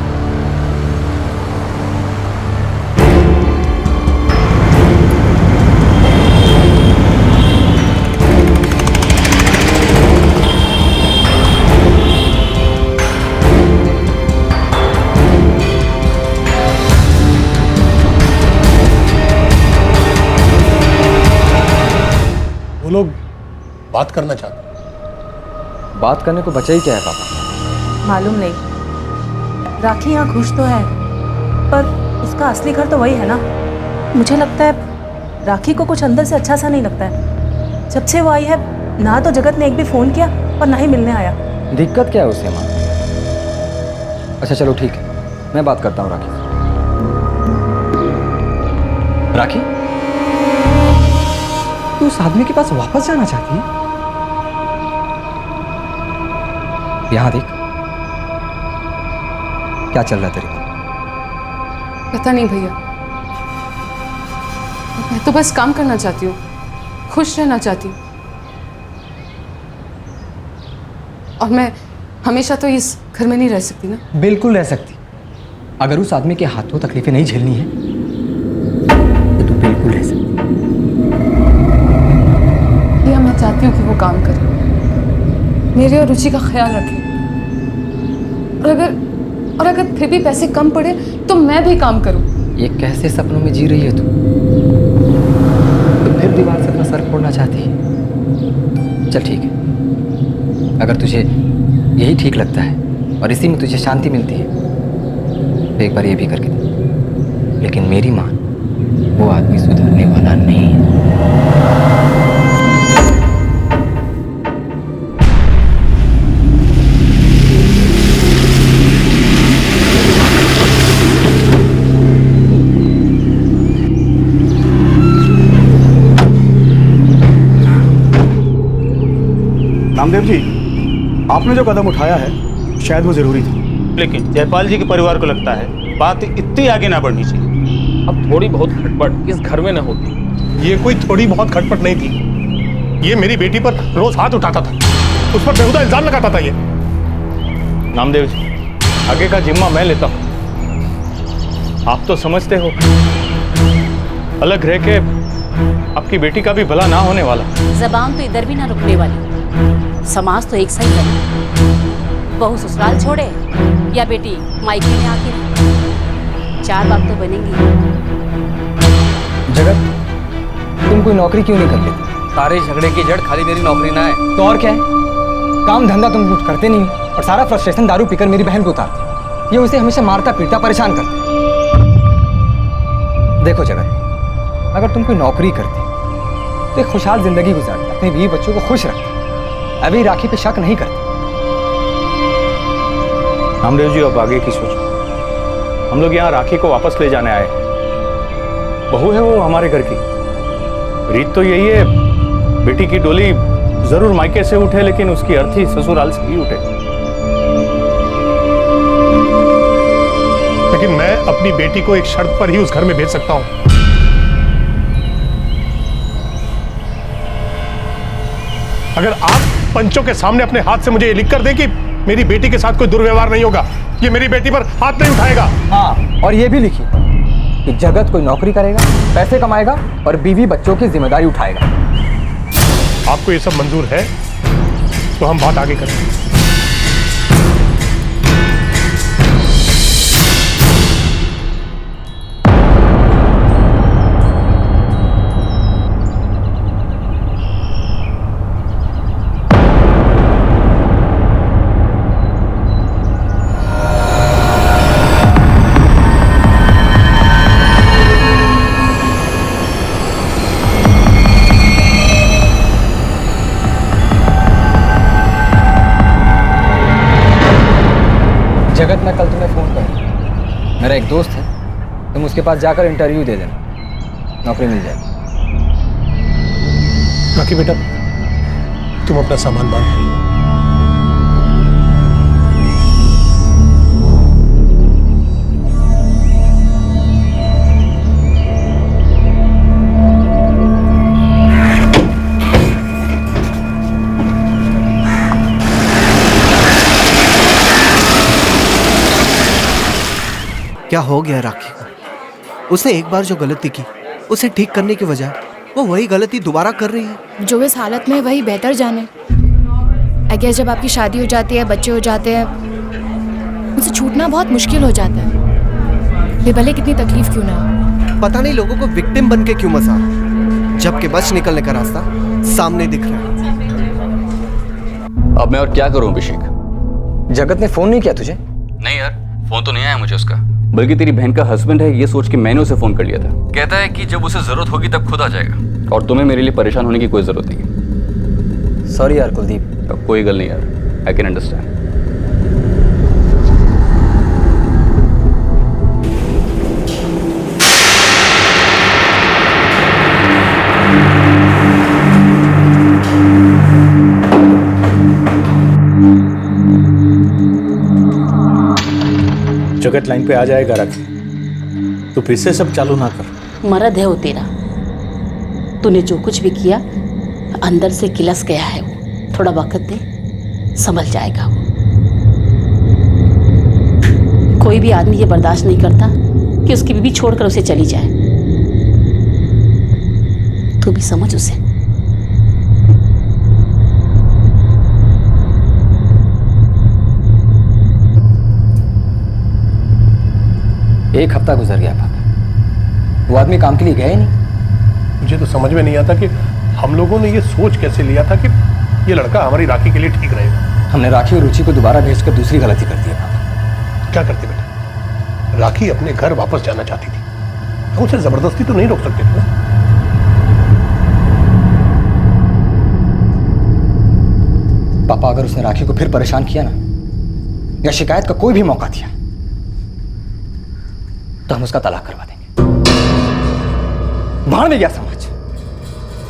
वो लोग बात करना चाहते हैं। बात करने को बचा ही क्या है पापा? मालूम नहीं। राखी यहाँ खुश तो है, पर उसका असली घर तो वही है ना। मुझे लगता है राखी को कुछ अंदर से अच्छा सा नहीं लगता है। जब से वो आई है ना तो जगत ने एक भी फ़ोन किया और ना ही मिलने आया। दिक्कत क्या है उसे माँ? अच्छा चलो ठीक है, मैं बात करता हूँ राखी। राखी, तू उस आदमी के पास वापस जाना चाहती है? यहां देख, क्या चल रहा है तेरे को? पता नहीं भैया, मैं तो बस काम करना चाहती हूँ, खुश रहना चाहती हूँ। और मैं हमेशा तो इस घर में नहीं रह सकती ना। बिल्कुल रह सकती। अगर उस आदमी के हाथों तकलीफें नहीं झेलनी है तो तू बिल्कुल रह सकती। भैया मैं चाहती हूँ कि वो काम करे, मेरे और रुचि का ख्याल रखे। और अगर फिर भी पैसे कम पड़े तो मैं भी काम करूं। ये कैसे सपनों में जी रही है तू? तो फिर दीवार से अपना सर फोड़ना चाहती है? चल ठीक है, अगर तुझे यही ठीक लगता है और इसी में तुझे शांति मिलती है तो एक बार ये भी करके दे। लेकिन मेरी मान, वो आदमी सुधरने वाला नहीं है। रामदेव जी, आपने जो कदम उठाया है शायद वो जरूरी थी, लेकिन जयपाल जी के परिवार को लगता है बात इतनी आगे ना बढ़नी चाहिए। अब थोड़ी बहुत खटपट इस घर में न होती। ये कोई थोड़ी बहुत खटपट नहीं थी। ये मेरी बेटी पर रोज हाथ उठाता था, उस पर बेहुदा इल्जाम लगाता था। ये नामदेव जी, आगे का जिम्मा मैं लेता हूँ। आप तो समझते हो, अलग रह के आपकी बेटी का भी भला ना होने वाला। जबान तो इधर भी ना रुकने वाली। समाज तो एक सा ही है। बहू ससुराल छोड़े या बेटी मायके में आके रहे, चार बात तो बनेंगी। जगत, तुम कोई नौकरी क्यों नहीं कर लेती? सारे झगड़े की जड़ खाली मेरी नौकरी ना है तो और क्या है? काम धंधा तुम कुछ करते नहीं और सारा फ्रस्ट्रेशन दारू पीकर मेरी बहन को उतारते। ये उसे हमेशा मारता पीटता परेशान करता। देखो जगत, अगर तुम कोई नौकरी करते तो एक खुशहाल जिंदगी गुजारते, अपने बीवी बच्चों को खुश रखते, अभी राखी पे शक नहीं करते। नामदेव जी, अब आगे की सोचो। हम लोग यहाँ राखी को वापस ले जाने आए हैं। बहू है वो हमारे घर की, रीत तो यही है, बेटी की डोली जरूर मायके से उठे लेकिन उसकी अर्थी ससुराल से ही उठे। लेकिन मैं अपनी बेटी को एक शर्त पर ही उस घर में भेज सकता हूं। अगर आप पंचों के सामने अपने हाथ से मुझे ये लिख कर दें कि मेरी बेटी के साथ कोई दुर्व्यवहार नहीं होगा, ये मेरी बेटी पर हाथ नहीं उठाएगा। हाँ, और ये भी लिखिए कि जगत कोई नौकरी करेगा, पैसे कमाएगा और बीवी बच्चों की जिम्मेदारी उठाएगा। आपको ये सब मंजूर है तो हम बात आगे करेंगे। जगत, मैं कल तुम्हें फ़ोन करूँगा। मेरा एक दोस्त है, तुम उसके पास जाकर इंटरव्यू दे देना, नौकरी मिल जाएगी। राखी बेटा, तुम अपना सामान बांध लो। क्या हो गया राखी को? उसने एक बार जो गलती की उसे ठीक करने की बजाय वो वही गलती दोबारा कर रही है। जो इस हालत में वही बेहतर जाने। आई गेस जब आपकी शादी हो जाती है, बच्चे हो जाते हैं, उनसे छूटना बहुत मुश्किल हो जाता है, ये भले कितनी तकलीफ क्यों ना हो। पता नहीं लोगों को विक्टिम बन के क्यों मजा, जबकि बच निकलने का रास्ता सामने दिख रहा है। अब मैं और क्या करूं अभिषेक? जगत ने फ़ोन नहीं किया तुझे? नहीं यार, फोन तो नहीं आया मुझे उसका, बल्कि तेरी बहन का हस्बैंड है ये सोच के मैंने उसे फोन कर लिया था। कहता है कि जब उसे जरूरत होगी तब खुद आ जाएगा और तुम्हें मेरे लिए परेशान होने की कोई जरूरत नहीं है। सॉरी यार कुलदीप। कोई गल नहीं यार, आई कैन अंडरस्टैंड। जगत लाइन पे आ जाएगा राखी, तो फिर से सब चालू ना कर। मर्द है वो तेरा, तूने जो कुछ भी किया अंदर से किलस गया है वो। थोड़ा वक्त दे, संभल जाएगा वो। कोई भी आदमी ये बर्दाश्त नहीं करता कि उसकी बीवी छोड़कर उसे चली जाए। तू भी समझ उसे। एक हफ्ता गुजर गया पापा, वो आदमी काम के लिए गया ही नहीं। मुझे तो समझ में नहीं आता कि हम लोगों ने ये सोच कैसे लिया था कि ये लड़का हमारी राखी के लिए ठीक रहेगा। हमने राखी और रुचि को दोबारा भेजकर दूसरी गलती कर दी है पापा। क्या करते बेटा? राखी अपने घर वापस जाना चाहती थी, हम उसे जबरदस्ती तो नहीं रोक सकते थे ना। पापा अगर उसने राखी को फिर परेशान किया ना, या शिकायत का कोई भी मौका दिया, तो हम उसका तलाक करवा देंगे। भाड़ में गया समाज।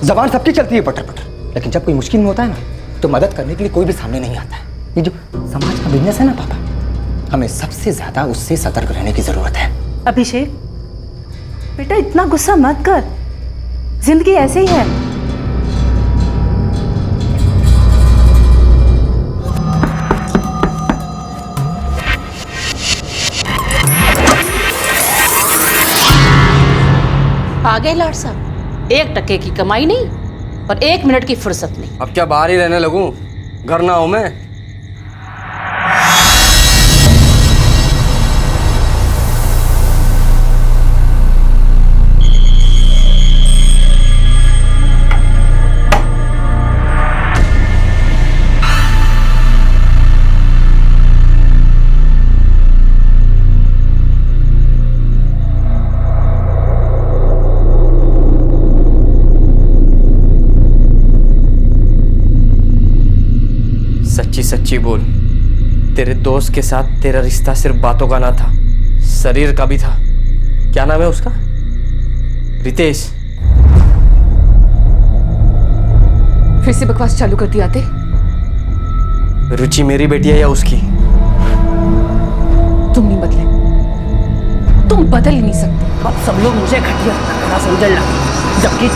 जबान सबकी चलती है पटर पटर, लेकिन जब कोई मुश्किल में होता है ना, तो मदद करने के लिए कोई भी सामने नहीं आता है। ये जो समाज का बिजनेस है ना पापा, हमें सबसे ज्यादा उससे सतर्क रहने की जरूरत है। अभिषेक बेटा, इतना गुस्सा मत कर, जिंदगी ऐसे ही है। आ गए लाड साहब, 1 टके की कमाई नहीं और 1 मिनट की फुर्सत नहीं। अब क्या बाहर ही रहने लगूं? घर ना हूं मैं? सच्ची सच्ची बोल, तेरे दोस्त के साथ तेरा रिश्ता सिर्फ बातों का ना था, शरीर का भी था। क्या नाम है उसका? रितेश। फिर से बकवास चालू कर दी आते। रुचि मेरी बेटी है या उसकी? तुम नहीं बदले, तुम बदल ही नहीं सकते। अब सब लोग मुझे घटिया समझने लगे, जबकि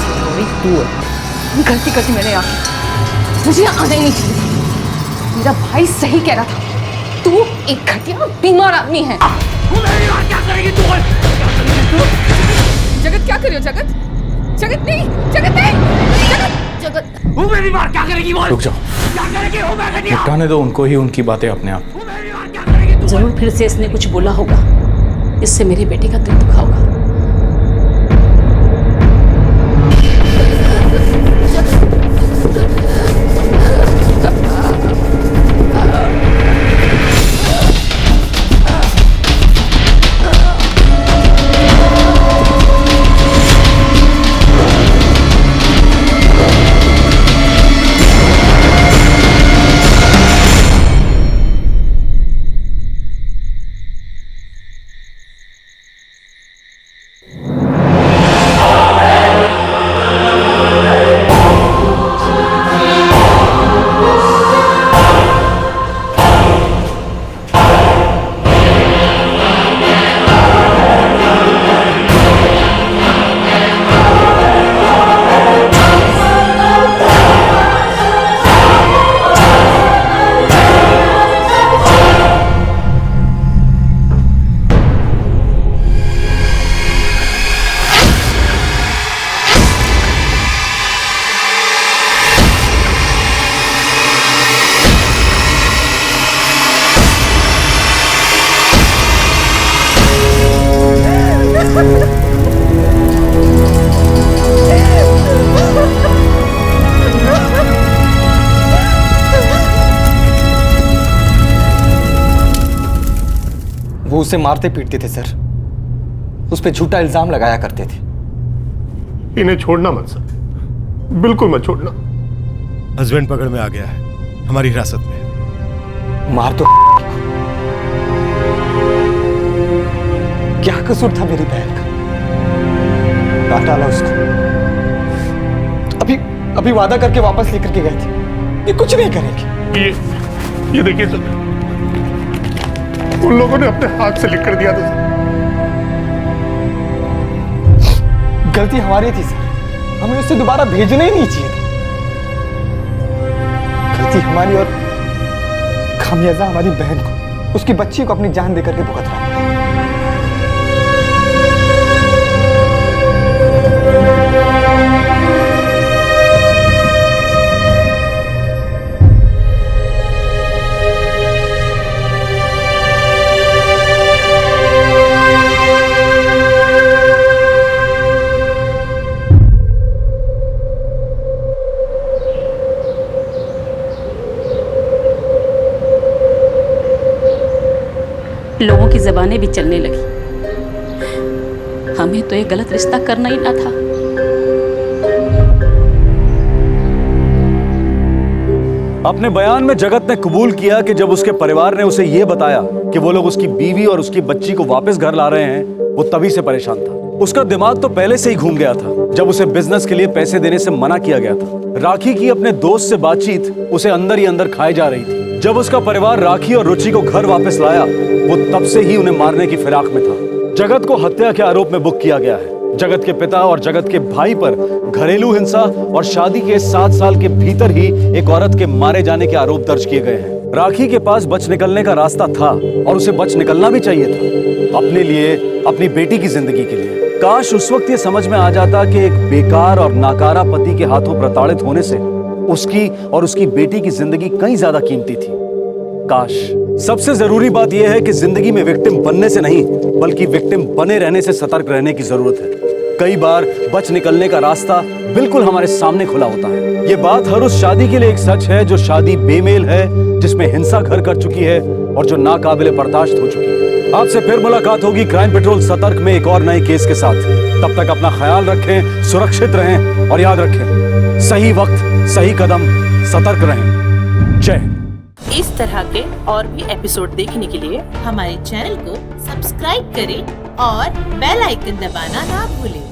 तू है। गलती करती मैंने आके, मुझे आना ही नहीं चाहिए। मेरा भाई सही कह रहा था, तू एक घटिया बीमार आदमी है। क्या करेगी तू? जगत क्या कर रही हो? जगत, जगत नहीं, जगत नहीं, जगत, जगत। वो मेरी बात क्या करेगी? बोल। रुक जाओ, क्या करेगी? वो मैं घटिया। निपटाने दो उनको ही उनकी बातें अपने आप। जरूर फिर से इसने कुछ बोला होगा, इससे मेरी बेटी का दिल दुखा होगा। वो उसे मारते पीटते थे सर, उस पर झूठा इल्जाम लगाया करते थे। इन्हें छोड़ना मत सर, बिल्कुल मत छोड़ना। हस्बैंड पकड़ में आ गया है, हमारी हिरासत में। मार दो। क्या कसूर था मेरी बहन का? काट डाला उसको। तो अभी वादा करके वापस लेकर के गए थे, ये कुछ नहीं करेंगे। ये देखिए सर, उन लोगों ने अपने हाथ से लिख कर दिया था सर। गलती हमारी थी सर, हमें उससे दोबारा भेजना ही नहीं चाहिए था। गलती हमारी और खामियाजा हमारी बहन को, उसकी बच्ची को अपनी जान देकर के भुगत रहा है। लोगों की ज़बानें भी चलने लगी। हमें तो ये गलत रिश्ता करना ही ना था। अपने बयान में जगत ने कबूल किया कि जब उसके परिवार ने उसे यह बताया कि वो लोग उसकी बीवी और उसकी बच्ची को वापस घर ला रहे हैं, वो तभी से परेशान था। उसका दिमाग तो पहले से ही घूम गया था जब उसे बिजनेस के लिए पैसे देने से मना किया गया था। राखी की अपने दोस्त से बातचीत उसे अंदर ही अंदर खाई जा रही थी। जब उसका परिवार राखी और रुचि को घर वापस लाया, वो तब से ही उन्हें मारने की फिराक में था। जगत को हत्या के आरोप में बुक किया गया है। जगत के पिता और जगत के भाई पर घरेलू हिंसा और शादी के 7 साल के भीतर ही एक औरत के मारे जाने के आरोप दर्ज किए गए हैं। राखी के पास बच निकलने का रास्ता था और उसे बच निकलना भी चाहिए था, अपने लिए, अपनी बेटी की जिंदगी के लिए। काश उस वक्त ये समझ में आ जाता कि एक बेकार और नाकारा पति के हाथों प्रताड़ित होने से उसकी और उसकी बेटी की जिंदगी कहीं ज्यादा कीमती थी। काश। सबसे जरूरी बात यह है कि जिंदगी में विक्टिम बनने से नहीं, बल्कि विक्टिम बने रहने से सतर्क रहने की जरूरत है। कई बार बच निकलने का रास्ता बिल्कुल हमारे सामने खुला होता है। ये बात हर उस शादी के लिए एक सच है जो शादी बेमेल है, जिसमें हिंसा घर कर चुकी है और जो नाकाबिले बर्दाश्त हो चुकी है। आपसे फिर मुलाकात होगी क्राइम पेट्रोल सतर्क में एक और नए केस के साथ। तब तक अपना ख्याल रखें, सुरक्षित रहें और याद रखें, सही वक्त, सही कदम, सतर्क रहें। जय। इस तरह के और भी एपिसोड देखने के लिए हमारे चैनल को सब्सक्राइब करें और बेल आइकन दबाना ना भूलें।